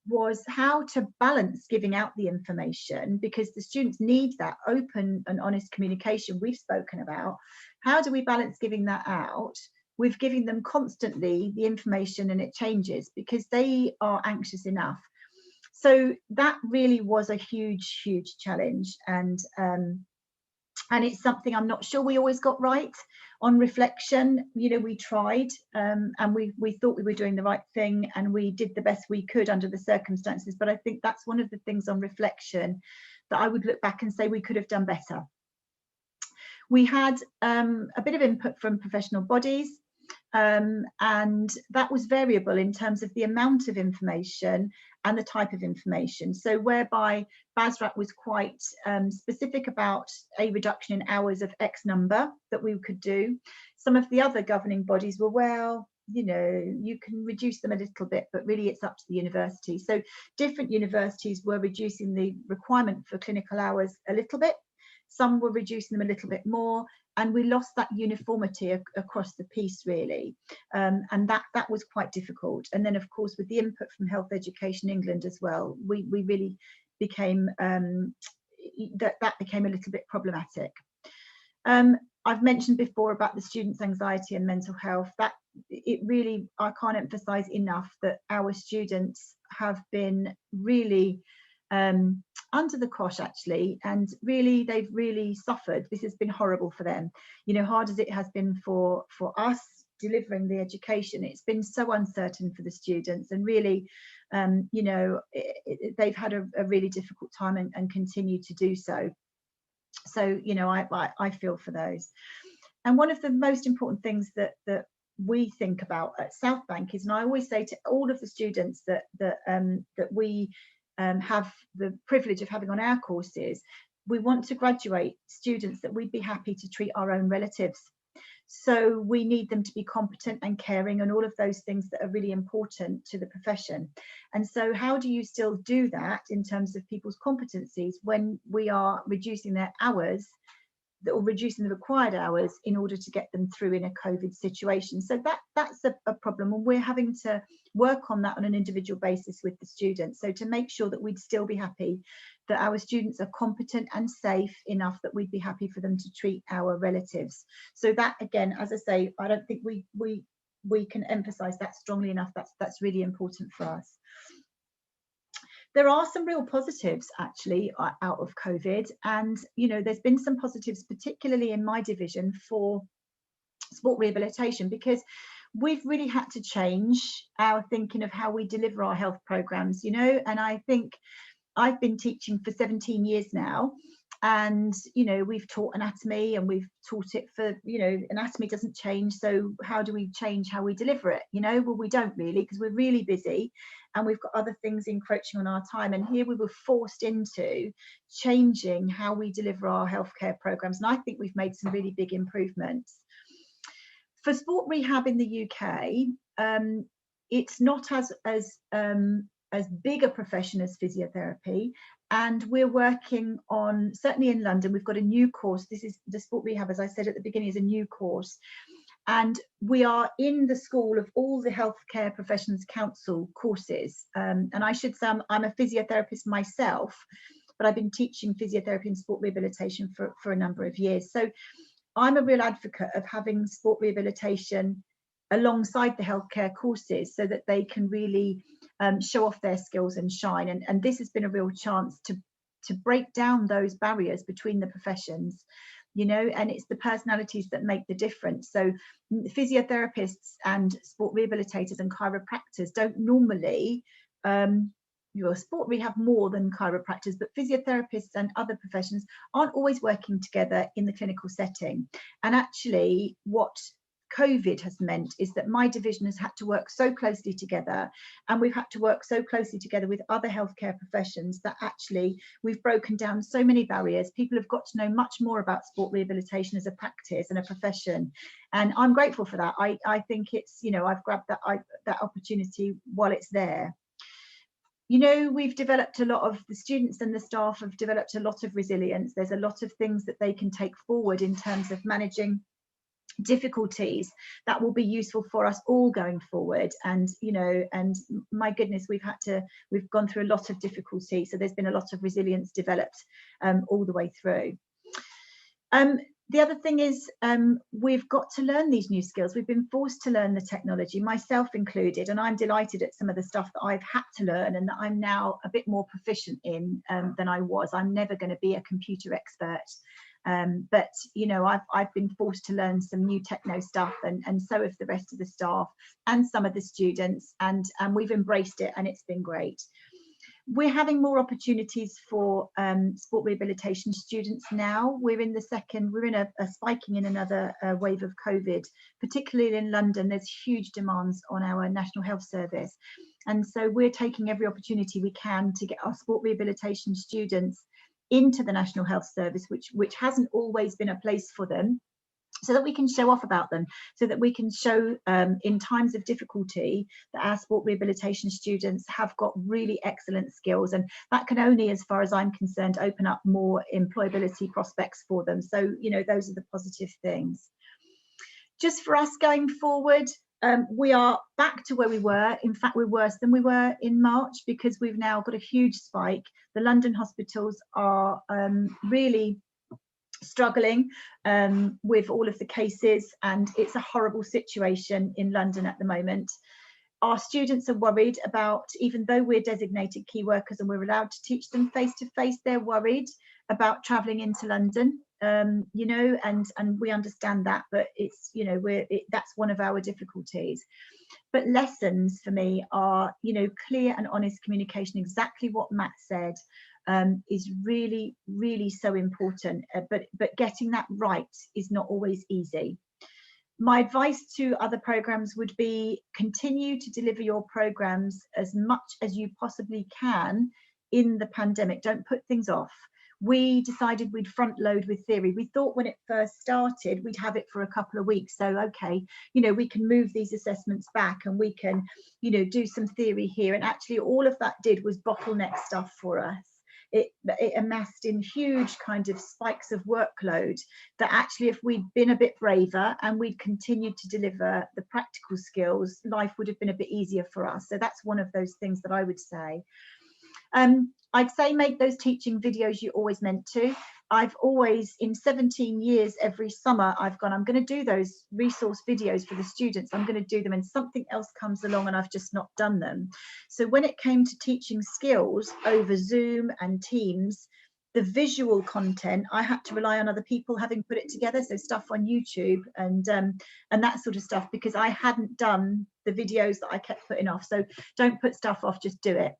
was how to balance giving out the information, because the students need that open and honest communication we've spoken about. How do we balance giving that out with giving them constantly the information and it changes, because they are anxious enough? So that really was a huge challenge, and it's something I'm not sure we always got right. On reflection, you know, we tried, and we thought we were doing the right thing, and we did the best we could under the circumstances. But I think that's one of the things on reflection that I would look back and say we could have done better. We had a bit of input from professional bodies, and that was variable in terms of the amount of information and the type of information. So whereby BASRAT was quite specific about a reduction in hours of X number that we could do. Some of the other governing bodies were, well, you know, you can reduce them a little bit, but really it's up to the university. So different universities were reducing the requirement for clinical hours a little bit. Some were reducing them a little bit more, and we lost that uniformity across the piece, really, and that was quite difficult. And then, of course, with the input from Health Education England as well, we really became that became a little bit problematic. I've mentioned before about the students' anxiety and mental health. That it really, I can't emphasize enough that our students have been really under the cosh, actually, and really they've really suffered. This has been horrible for them, you know, hard as it has been for us delivering the education. It's been so uncertain for the students, and really you know, they've had a really difficult time and continue to do so. So, you know, I feel for those. And one of the most important things that we think about at South Bank is, and I always say to all of the students that we have the privilege of having on our courses, we want to graduate students that we'd be happy to treat our own relatives. So we need them to be competent and caring and all of those things that are really important to the profession. And so how do you still do that in terms of people's competencies when we are reducing their hours, or reducing the required hours in order to get them through in a COVID situation? So that's a problem, and we're having to work on that on an individual basis with the students. So to make sure that we'd still be happy that our students are competent and safe enough that we'd be happy for them to treat our relatives. So that, again, as I say, I don't think we can emphasize that strongly enough. That's really important for us. There are some real positives actually out of COVID, and you know, there's been some positives, particularly in my division for sport rehabilitation, because we've really had to change our thinking of how we deliver our health programs, you know, and I think I've been teaching for 17 years now, and, you know, we've taught anatomy and we've taught it for, you know, anatomy doesn't change. So how do we change how we deliver it? You know, well, we don't really, because we're really busy and we've got other things encroaching on our time. And here we were forced into changing how we deliver our healthcare programs. And I think we've made some really big improvements. For sport rehab in the UK, it's not as big a profession as physiotherapy, and we're working on, certainly in London, we've got a new course. This is the sport rehab, as I said at the beginning, is a new course, and we are in the school of all the Healthcare Professions Council courses. And I should say I'm a physiotherapist myself, but I've been teaching physiotherapy and sport rehabilitation for a number of years. So I'm a real advocate of having sport rehabilitation alongside the healthcare courses so that they can really show off their skills and shine. And this has been a real chance to break down those barriers between the professions, you know, and it's the personalities that make the difference. So physiotherapists and sport rehabilitators and chiropractors don't normally, sport rehab more than chiropractors, but physiotherapists and other professions aren't always working together in the clinical setting. And actually what COVID has meant is that my division has had to work so closely together, and we've had to work so closely together with other healthcare professions that actually we've broken down so many barriers. People have got to know much more about sport rehabilitation as a practice and a profession, and I'm grateful for that. I think it's, you know, I've grabbed that opportunity while it's there. You know, we've developed a lot of, the students and the staff have developed a lot of resilience. There's a lot of things that they can take forward in terms of managing difficulties that will be useful for us all going forward. And, you know, and my goodness, we've gone through a lot of difficulty, so there's been a lot of resilience developed all the way through. The other thing is we've got to learn these new skills. We've been forced to learn the technology, myself included, and I'm delighted at some of the stuff that I've had to learn and that I'm now a bit more proficient in than I was. I'm never going to be a computer expert. But, you know, I've been forced to learn some new techno stuff, and so have the rest of the staff and some of the students, and we've embraced it, and it's been great. We're having more opportunities for sport rehabilitation students now. We're in a spiking in another wave of COVID, particularly in London. There's huge demands on our National Health Service. And so we're taking every opportunity we can to get our sport rehabilitation students into the National Health Service, which hasn't always been a place for them, so that we can show off about them, so that we can show in times of difficulty that our sport rehabilitation students have got really excellent skills, and that can only, as far as I'm concerned, open up more employability prospects for them. So, you know, those are the positive things. Just for us going forward, we are back to where we were. In fact, we're worse than we were in March, because we've now got a huge spike. The London hospitals are really struggling with all of the cases, and it's a horrible situation in London at the moment. Our students are worried about, even though we're designated key workers and we're allowed to teach them face to face, they're worried about travelling into London. You know, and we understand that, but it's, you know, that's one of our difficulties. But lessons for me are, you know, clear and honest communication. Exactly what Matt said is really, really so important. But getting that right is not always easy. My advice to other programs would be continue to deliver your programs as much as you possibly can in the pandemic. Don't put things off. We decided we'd front load with theory. We thought when it first started, we'd have it for a couple of weeks. So, okay, you know, we can move these assessments back and we can, you know, do some theory here. And actually all of that did was bottleneck stuff for us. It amassed in huge kind of spikes of workload that actually, if we'd been a bit braver and we'd continued to deliver the practical skills, life would have been a bit easier for us. So that's one of those things that I would say. I'd say make those teaching videos you always meant to. I've always, in 17 years, every summer I've gone, I'm going to do those resource videos for the students. I'm going to do them, and something else comes along and I've just not done them. So when it came to teaching skills over Zoom and Teams, The visual content, I had to rely on other people having put it together, so stuff on YouTube and that sort of stuff, because I hadn't done the videos that I kept putting off. So don't put stuff off, just do it.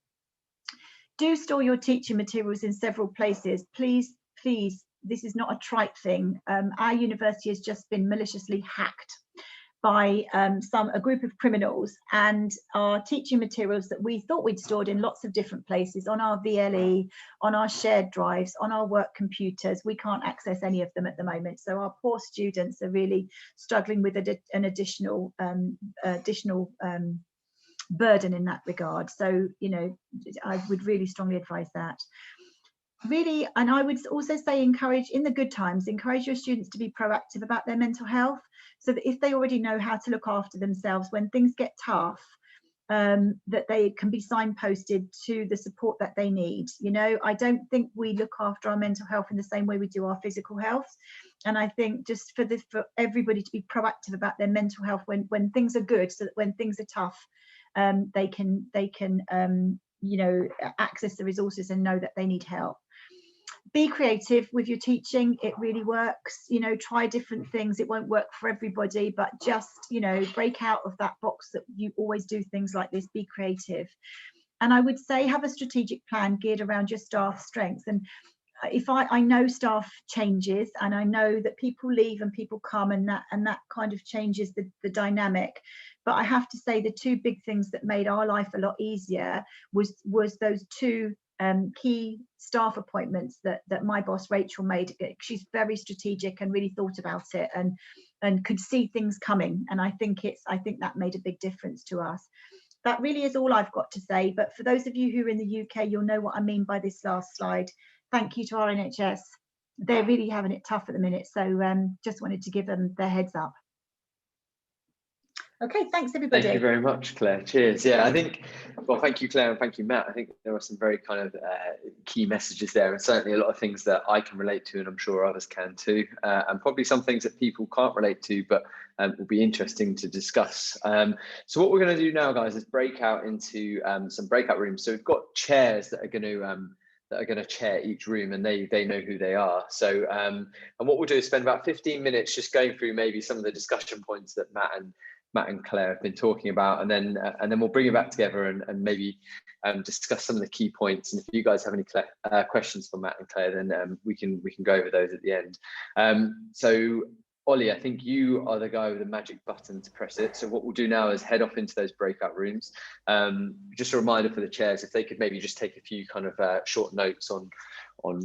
Do store your teaching materials in several places. Please, please, this is not a trite thing. Our university has just been maliciously hacked by a group of criminals, and our teaching materials that we thought we'd stored in lots of different places, on our VLE, on our shared drives, on our work computers, we can't access any of them at the moment. So our poor students are really struggling with an additional burden in that regard. So, you know, I would really strongly advise that. Really, and I would also say encourage, in the good times, encourage your students to be proactive about their mental health, so that if they already know how to look after themselves when things get tough, that they can be signposted to the support that they need. You know, I don't think we look after our mental health in the same way we do our physical health. And I think just for everybody to be proactive about their mental health when things are good, so that when things are tough, they can you know, access the resources and know that they need help. Be creative with your teaching. It really works. You know, try different things. It won't work for everybody, but just, you know, break out of that box that you always do things like this. Be creative. And I would say have a strategic plan geared around your staff strengths. And if I know staff changes, and I know that people leave and people come, and that kind of changes the dynamic. But I have to say the two big things that made our life a lot easier was those two key staff appointments that my boss Rachel made. She's very strategic and really thought about it and could see things coming. And I think that made a big difference to us. That really is all I've got to say. But for those of you who are in the UK, you'll know what I mean by this last slide. Thank you to our NHS. They're really having it tough at the minute. So just wanted to give them their heads up. Okay, thanks everybody. Thank you very much, Claire. Cheers. Yeah, I think, well, thank you, Claire, and thank you, Matt. I think there were some very kind of key messages there, and certainly a lot of things that I can relate to, and I'm sure others can too, and probably some things that people can't relate to, but will be interesting to discuss. So what we're going to do now, guys, is break out into some breakout rooms. So we've got chairs that are going to chair each room, and they know who they are. So and what we'll do is spend about 15 minutes just going through maybe some of the discussion points that Matt and Claire have been talking about, and then we'll bring it back together and maybe discuss some of the key points. And if you guys have any questions for Matt and Claire, then we can go over those at the end. So Ollie, I think you are the guy with the magic button to press it. So what we'll do now is head off into those breakout rooms. Just a reminder for the chairs, if they could maybe just take a few kind of short notes on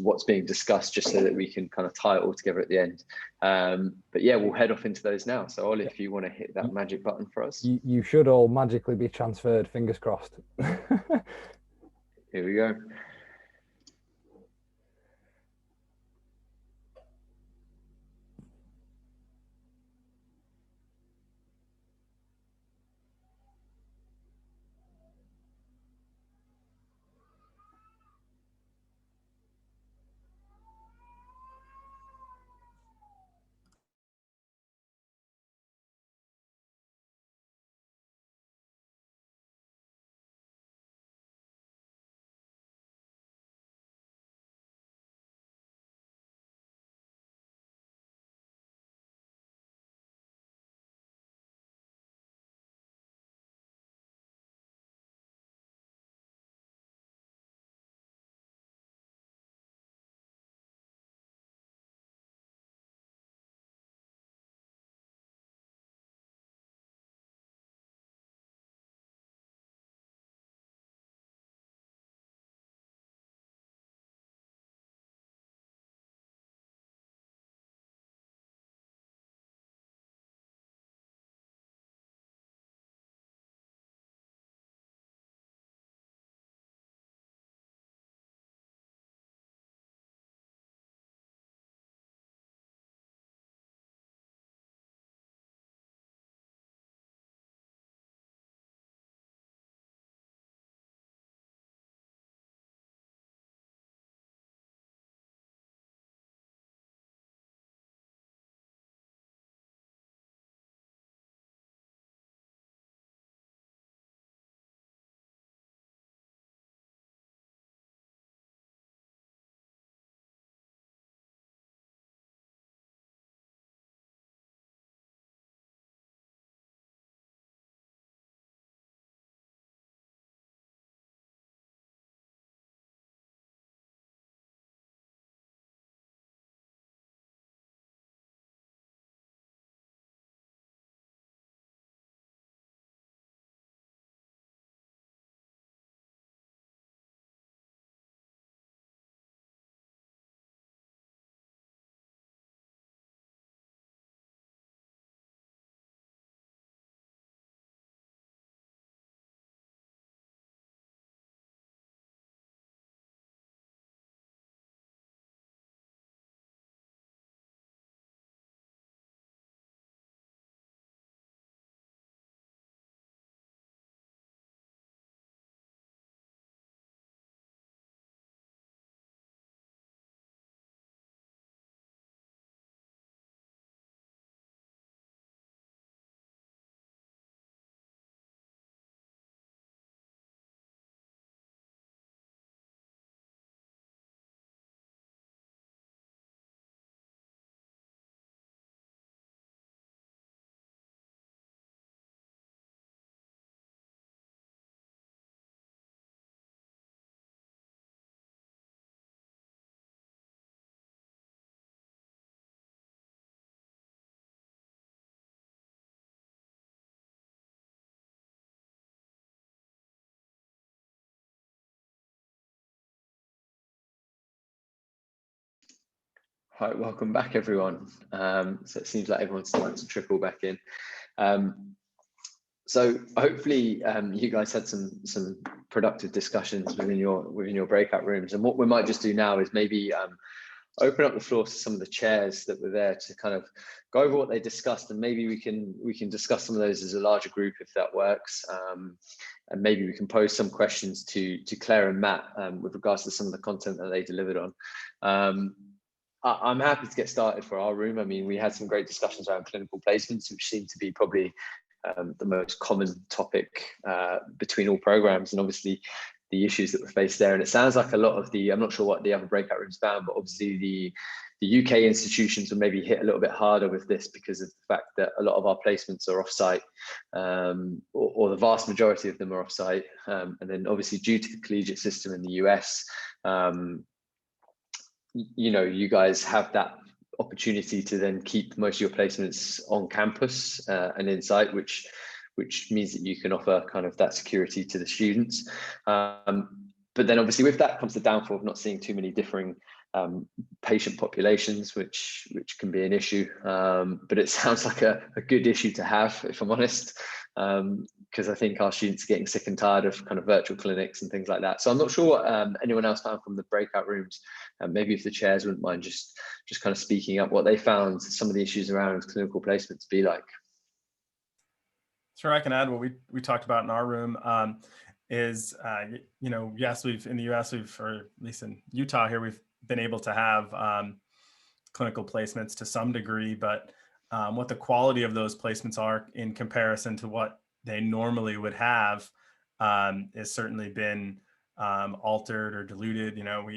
what's being discussed, just so that we can kind of tie it all together at the end. But yeah, we'll head off into those now. So Ollie, if you want to hit that magic button for us. You should all magically be transferred, fingers crossed. Here we go. Right, welcome back, everyone. So it seems like everyone's starting to trickle back in. So hopefully you guys had some productive discussions within your breakout rooms. And what we might just do now is maybe open up the floor to some of the chairs that were there to kind of go over what they discussed, and maybe we can discuss some of those as a larger group if that works. And maybe we can pose some questions to Claire and Matt with regards to some of the content that they delivered on. I'm happy to get started for our room. I mean, we had some great discussions around clinical placements, which seem to be probably the most common topic between all programs, and obviously the issues that were faced there. And it sounds like a lot of I'm not sure what the other breakout rooms found, but obviously the UK institutions will maybe hit a little bit harder with this because of the fact that a lot of our placements are offsite, or the vast majority of them are offsite. And then obviously due to the collegiate system in the US, you know, you guys have that opportunity to then keep most of your placements on campus and in site, which means that you can offer kind of that security to the students. But then obviously with that comes the downfall of not seeing too many differing patient populations, which can be an issue. But it sounds like a good issue to have, if I'm honest, because I think our students are getting sick and tired of kind of virtual clinics and things like that. So I'm not sure what anyone else found from the breakout rooms. Maybe if the chairs wouldn't mind just kind of speaking up what they found some of the issues around clinical placement to be like. Sure, I can add what we talked about in our room. Is you know, yes, in the US, or at least in Utah here, we've been able to have clinical placements to some degree, but what the quality of those placements are in comparison to what they normally would have has certainly been altered or diluted. You know,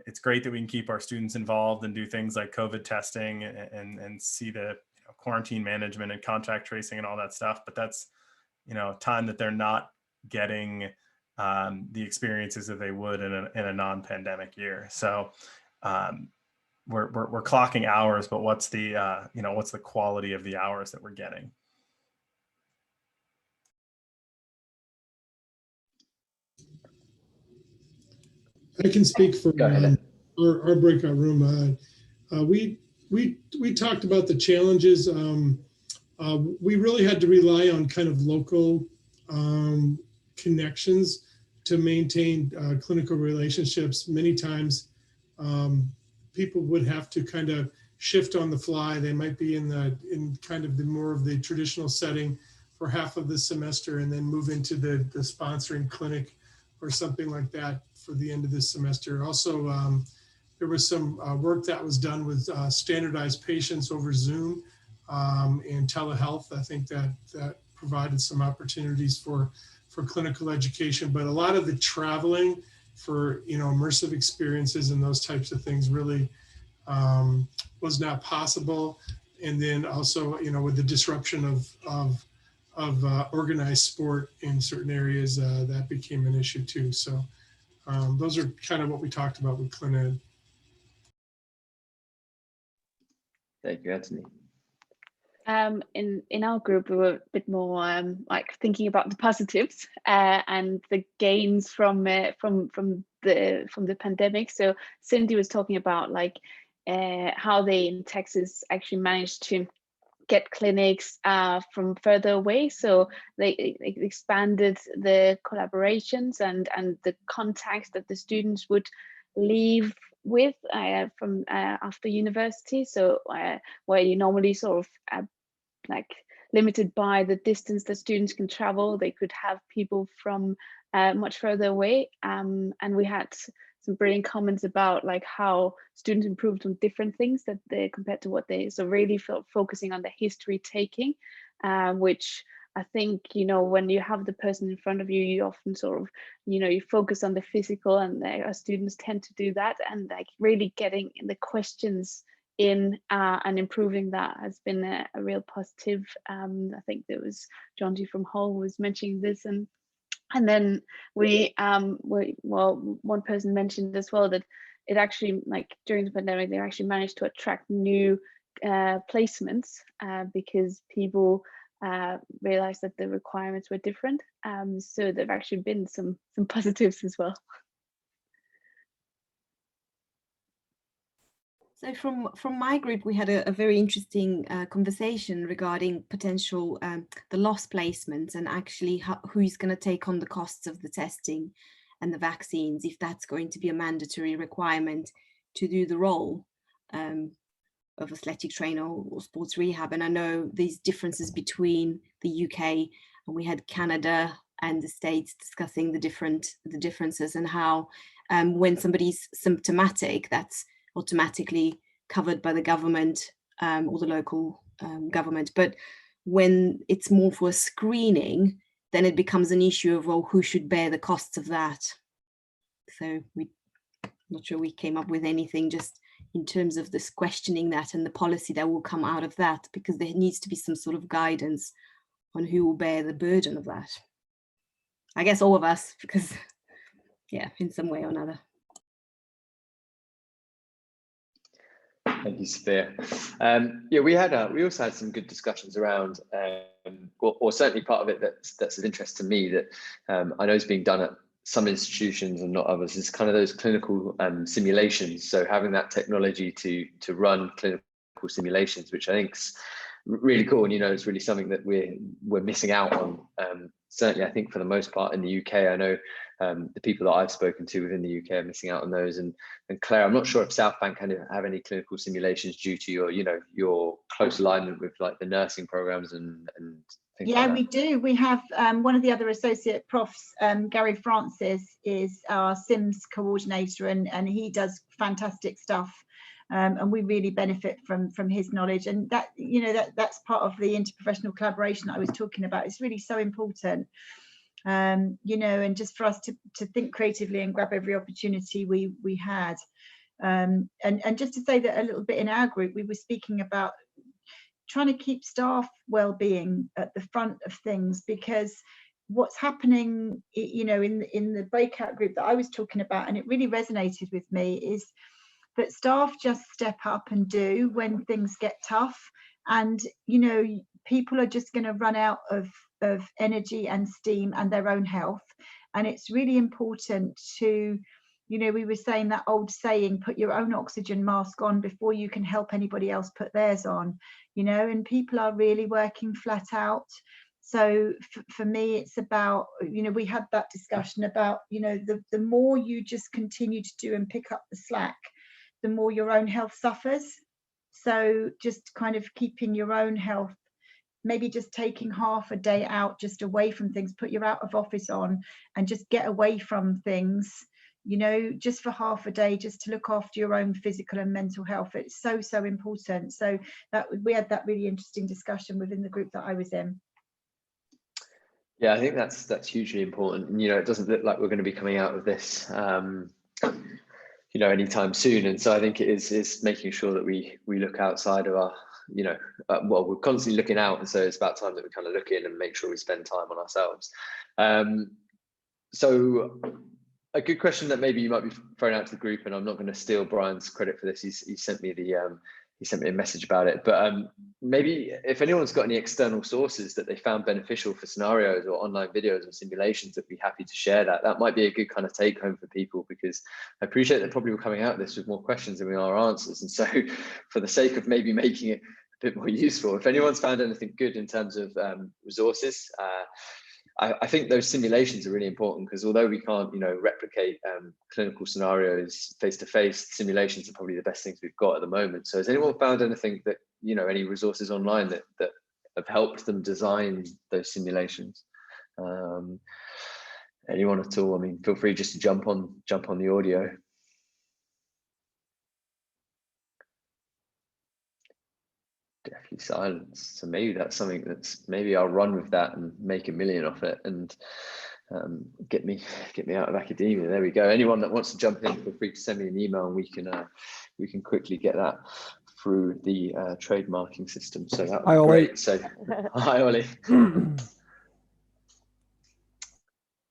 it's great that we can keep our students involved and do things like COVID testing and see the quarantine management and contact tracing and all that stuff, but that's, you know, time that they're not getting the experiences that they would in a non-pandemic year. So we're clocking hours, but what's the what's the quality of the hours that we're getting? I can speak for our breakout room. We talked about the challenges. We really had to rely on kind of local connections to maintain clinical relationships. Many times people would have to kind of shift on the fly. They might be in kind of the more of the traditional setting for half of the semester and then move into the sponsoring clinic or something like that for the end of this semester. Also, there was some work that was done with standardized patients over Zoom and telehealth. I think that provided some opportunities for clinical education, but a lot of the traveling for, you know, immersive experiences and those types of things really was not possible. And then also, you know, with the disruption of organized sport in certain areas, that became an issue too. So those are kind of what we talked about with ClinEd. Thank you, Anthony. In our group, we were a bit more like thinking about the positives and the gains from the pandemic. So Cindy was talking about like how they in Texas actually managed to get clinics from further away. So they expanded the collaborations and the contacts that the students would leave with from after university. So where you normally sort of like limited by the distance that students can travel, they could have people from much further away. And we had some brilliant comments about like how students improved on different things that they compared to what they, so really focusing on the history taking, which I think, you know, when you have the person in front of you, you often sort of, you know, you focus on the physical, and our students tend to do that, and like really getting the questions in and improving that has been a real positive. I think there was John G from Hull was mentioning this, and then one person mentioned as well that it actually, like during the pandemic, they actually managed to attract new placements because people realized that the requirements were different. So there've actually been some positives as well. So from my group, we had a very interesting conversation regarding potential the lost placements and actually who's going to take on the costs of the testing and the vaccines, if that's going to be a mandatory requirement to do the role of athletic trainer or sports rehab. And I know these differences between the UK, and we had Canada and the States discussing the differences, and how when somebody's symptomatic, that's automatically covered by the government or the local government. But when it's more for a screening, then it becomes an issue of, well, who should bear the costs of that? So we're not sure we came up with anything just in terms of this questioning that and the policy that will come out of that, because there needs to be some sort of guidance on who will bear the burden of that. I guess all of us, because yeah, in some way or another. Thank you, Sophia. Yeah, we also had some good discussions around, or certainly part of it that's of interest to me that I know is being done at some institutions and not others, is kind of those clinical simulations. So having that technology to run clinical simulations, which I think is really cool, and it's really something that we're missing out on. Certainly, I think for the most part in the UK, I know the people that I've spoken to within the UK are missing out on those. And Claire, I'm not sure if South Bank kind of have any clinical simulations due to your close alignment with like the nursing programs and things like that. We do. We have one of the other associate profs, Gary Francis, is our SIMS coordinator, and he does fantastic stuff. And we really benefit from his knowledge, and that that's part of the interprofessional collaboration that I was talking about. It's really so important, and just for us to think creatively and grab every opportunity we had. And just to say that a little bit in our group, we were speaking about trying to keep staff well-being at the front of things, because what's happening, in the breakout group that I was talking about, and it really resonated with me, is that staff just step up and do when things get tough, and people are just going to run out of energy and steam and their own health. And it's really important to, we were saying that old saying, put your own oxygen mask on before you can help anybody else put theirs on, and people are really working flat out. So for me, it's about, we had that discussion about, the more you just continue to do and pick up the slack, the more your own health suffers. So just kind of keeping your own health, maybe just taking half a day out, just away from things, put your out of office on and just get away from things, just for half a day, just to look after your own physical and mental health. It's so important. So that we had that really interesting discussion within the group that I was in. Yeah, I think that's hugely important. And, it doesn't look like we're going to be coming out of this anytime soon. And so I think it is making sure that we look outside of our, we're constantly looking out. And so it's about time that we kind of look in and make sure we spend time on ourselves. So a good question that maybe you might be throwing out to the group, and I'm not going to steal Brian's credit for this. He sent me a message about it, but maybe if anyone's got any external sources that they found beneficial for scenarios or online videos or simulations, I'd be happy to share that. That might be a good kind of take home for people, because I appreciate that probably we're coming out of this with more questions than we are answers. And so for the sake of maybe making it a bit more useful, if anyone's found anything good in terms of resources, I think those simulations are really important, because although we can't, replicate clinical scenarios face-to-face, simulations are probably the best things we've got at the moment. So has anyone found anything that, any resources online that have helped them design those simulations? Anyone at all? I mean, feel free just to jump on the audio. Definitely silence. So maybe that's something maybe I'll run with that and make $1 million off it, and get me out of academia. There we go. Anyone that wants to jump in, feel free to send me an email, and we can quickly get that through the trademarking system. So that would be great. So hi, Ollie.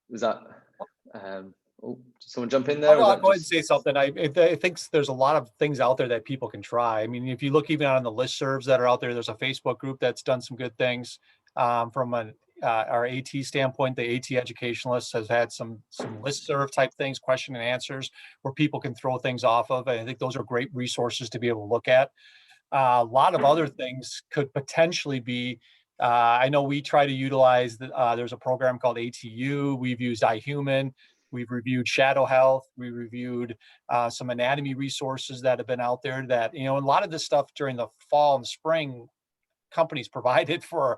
Was that did someone jump in there? I'll go ahead and say something. I think there's a lot of things out there that people can try. I mean, if you look even on the listservs that are out there, there's a Facebook group that's done some good things from an our AT standpoint, the AT educationalist has had some listserv type things, question and answers, where people can throw things off of. And I think those are great resources to be able to look at. A lot of other things could potentially be, I know we try to utilize, there's a program called ATU. We've used iHuman. We've reviewed Shadow Health. We reviewed some anatomy resources that have been out there that, a lot of this stuff during the fall and spring, companies provided for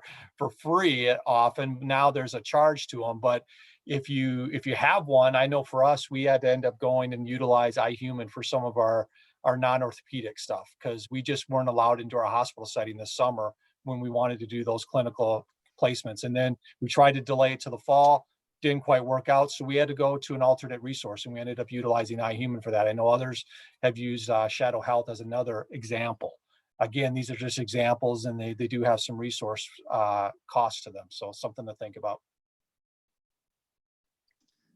free often. Now there's a charge to them, but if you have one, I know for us, we had to end up going and utilize iHuman for some of our non-orthopedic stuff, because we just weren't allowed into our hospital setting this summer when we wanted to do those clinical placements. And then we tried to delay it to the fall, didn't quite work out. So we had to go to an alternate resource, and we ended up utilizing iHuman for that. I know others have used Shadow Health as another example. Again, these are just examples, and they do have some resource costs to them. So something to think about.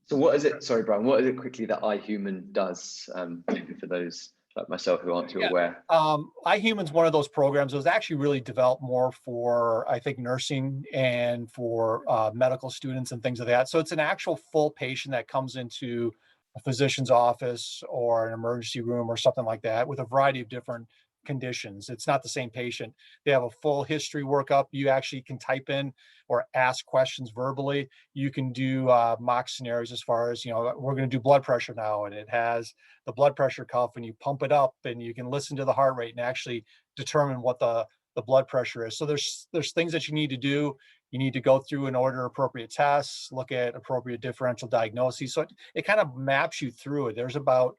So what is it, sorry, Brian, what is it quickly that iHuman does, maybe for those like myself who aren't too aware? iHuman's one of those programs that was actually really developed more for, I think, nursing and for medical students and things like that. So it's an actual full patient that comes into a physician's office or an emergency room or something like that with a variety of different conditions. It's not the same patient. They have a full history workup. You actually can type in or ask questions verbally. You can do mock scenarios as far as, we're going to do blood pressure now, and it has the blood pressure cuff, and you pump it up, and you can listen to the heart rate and actually determine what the blood pressure is. So there's things that you need to do. You need to go through and order appropriate tests, look at appropriate differential diagnoses. So it kind of maps you through it. There's about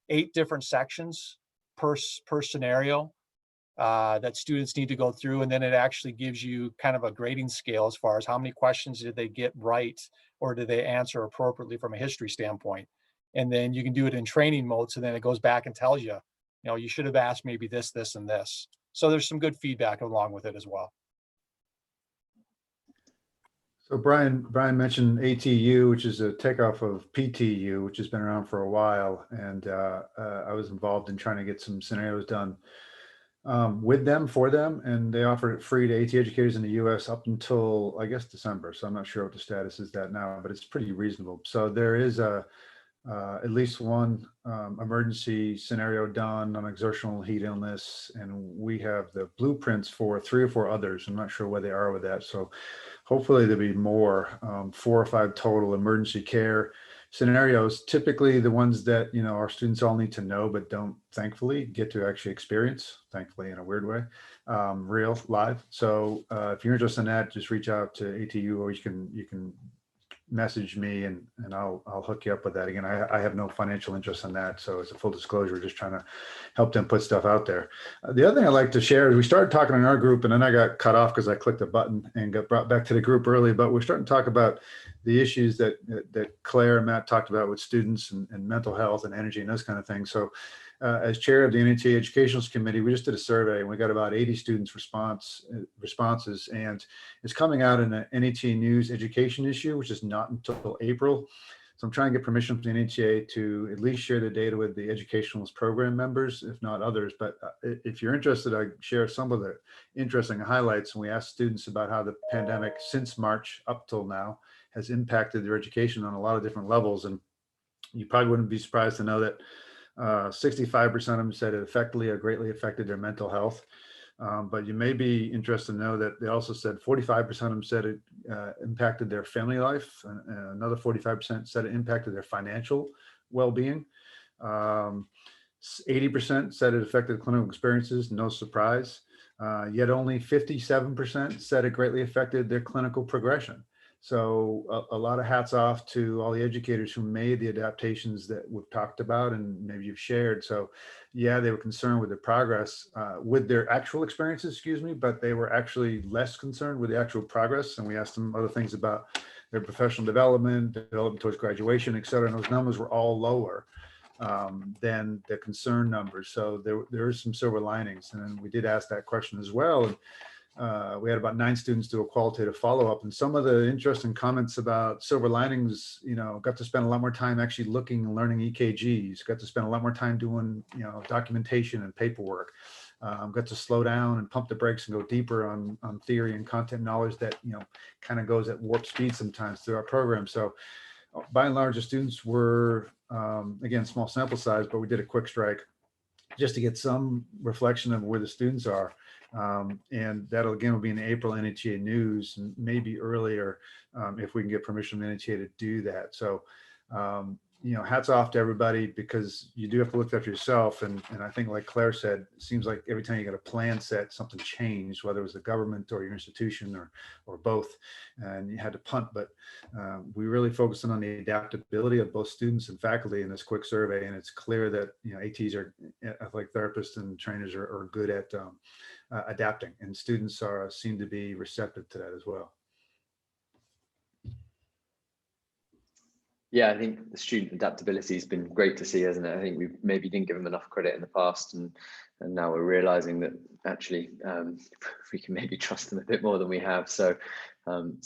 8 different sections per scenario that students need to go through, and then it actually gives you kind of a grading scale as far as how many questions did they get right, or did they answer appropriately from a history standpoint. And then you can do it in training mode, so then it goes back and tells you, you should have asked maybe this, this, and this. So there's some good feedback along with it as well. So Brian mentioned ATU, which is a takeoff of PTU, which has been around for a while. And I was involved in trying to get some scenarios done with them, for them. And they offered it free to AT educators in the US up until, I guess, December. So I'm not sure what the status is that now, but it's pretty reasonable. So there is at least one emergency scenario done on exertional heat illness. And we have the blueprints for 3 or 4 others. I'm not sure where they are with that. So hopefully there'll be more, 4 or 5 total emergency care scenarios. Typically the ones that, our students all need to know, but don't thankfully get to actually experience, thankfully in a weird way, real live. So if you're interested in that, just reach out to ATU, or you can message me and I'll hook you up with that. Again, I have no financial interest in that. So it's a full disclosure, just trying to help them put stuff out there. The other thing I'd like to share is we started talking in our group, and then I got cut off because I clicked a button and got brought back to the group early, but we're starting to talk about the issues that Claire and Matt talked about with students and mental health and energy and those kind of things. So as chair of the NET Educational Committee, we just did a survey, and we got about 80 students responses, and it's coming out in the NET News education issue, which is not until April. So I'm trying to get permission from the NETA to at least share the data with the educationalist program members, if not others. But if you're interested, I share some of the interesting highlights. And we asked students about how the pandemic since March up till now has impacted their education on a lot of different levels. And you probably wouldn't be surprised to know that 65% of them said it effectively or greatly affected their mental health. But you may be interested to know that they also said 45% of them said it impacted their family life. And another 45% said it impacted their financial well-being. 80% said it affected clinical experiences, no surprise. Yet only 57% said it greatly affected their clinical progression. So a lot of hats off to all the educators who made the adaptations that we've talked about and maybe you've shared. So yeah, they were concerned with their progress, with their actual experiences, but they were actually less concerned with the actual progress. And we asked them other things about their professional development towards graduation, et cetera. And those numbers were all lower than the concern numbers. So there is some silver linings. And we did ask that question as well. And, we had about 9 students do a qualitative follow-up, and some of the interesting comments about silver linings, got to spend a lot more time actually looking and learning EKGs, got to spend a lot more time doing, documentation and paperwork. got to slow down and pump the brakes and go deeper on theory and content knowledge that, kind of goes at warp speed sometimes through our program. So by and large, the students were, again, small sample size, but we did a quick strike just to get some reflection of where the students are. And that'll again will be in the April NHEA news, and maybe earlier if we can get permission from the NHEA to do that. So, hats off to everybody, because you do have to look after yourself. And I think, like Claire said, it seems like every time you got a plan set, something changed, whether it was the government or your institution or both, and you had to punt. But we really focused on the adaptability of both students and faculty in this quick survey. And it's clear that, ATs are, athletic therapists and trainers are good at adapting, and students seem to be receptive to that as well. Yeah, I think the student adaptability has been great to see, hasn't it? I think we maybe didn't give them enough credit in the past, and now we're realizing that actually we can maybe trust them a bit more than we have. So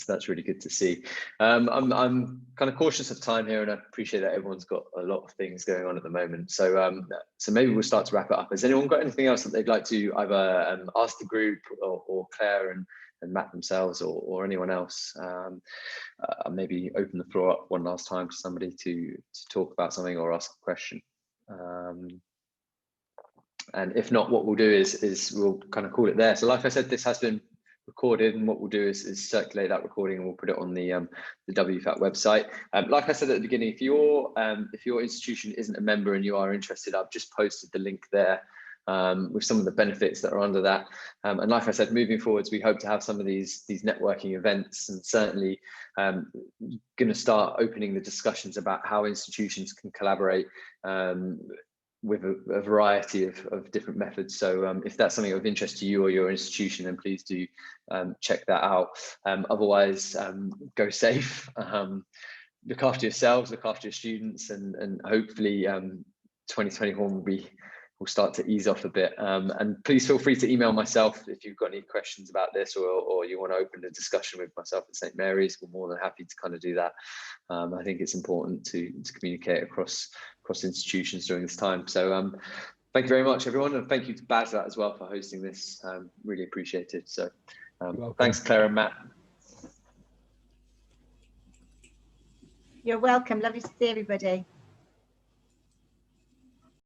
that's really good to see. I'm kind of cautious of time here, and I appreciate that everyone's got a lot of things going on at the moment. So so maybe we'll start to wrap it up. Has anyone got anything else that they'd like to either ask the group or Claire and Matt themselves, or anyone else? Maybe open the floor up one last time to somebody to talk about something or ask a question. And if not, what we'll do is we'll kind of call it there. So like I said, this has been recorded, and what we'll do is circulate that recording, and we'll put it on the WFATT website. Like I said at the beginning, if your institution isn't a member and you are interested, I've just posted the link there with some of the benefits that are under that. And like I said, moving forwards, we hope to have some of these networking events, and certainly going to start opening the discussions about how institutions can collaborate with a variety of different methods. So if that's something of interest to you or your institution, then please do check that out. Otherwise, go safe, look after yourselves, look after your students, and hopefully 2021 will start to ease off a bit. And please feel free to email myself if you've got any questions about this, or you want to open a discussion with myself at St. Mary's. We're more than happy to kind of do that. I think it's important to communicate across institutions during this time. So thank you very much, everyone. And thank you to Baslat as well for hosting this. Really appreciate it. So thanks, Claire and Matt. You're welcome. Lovely to see everybody.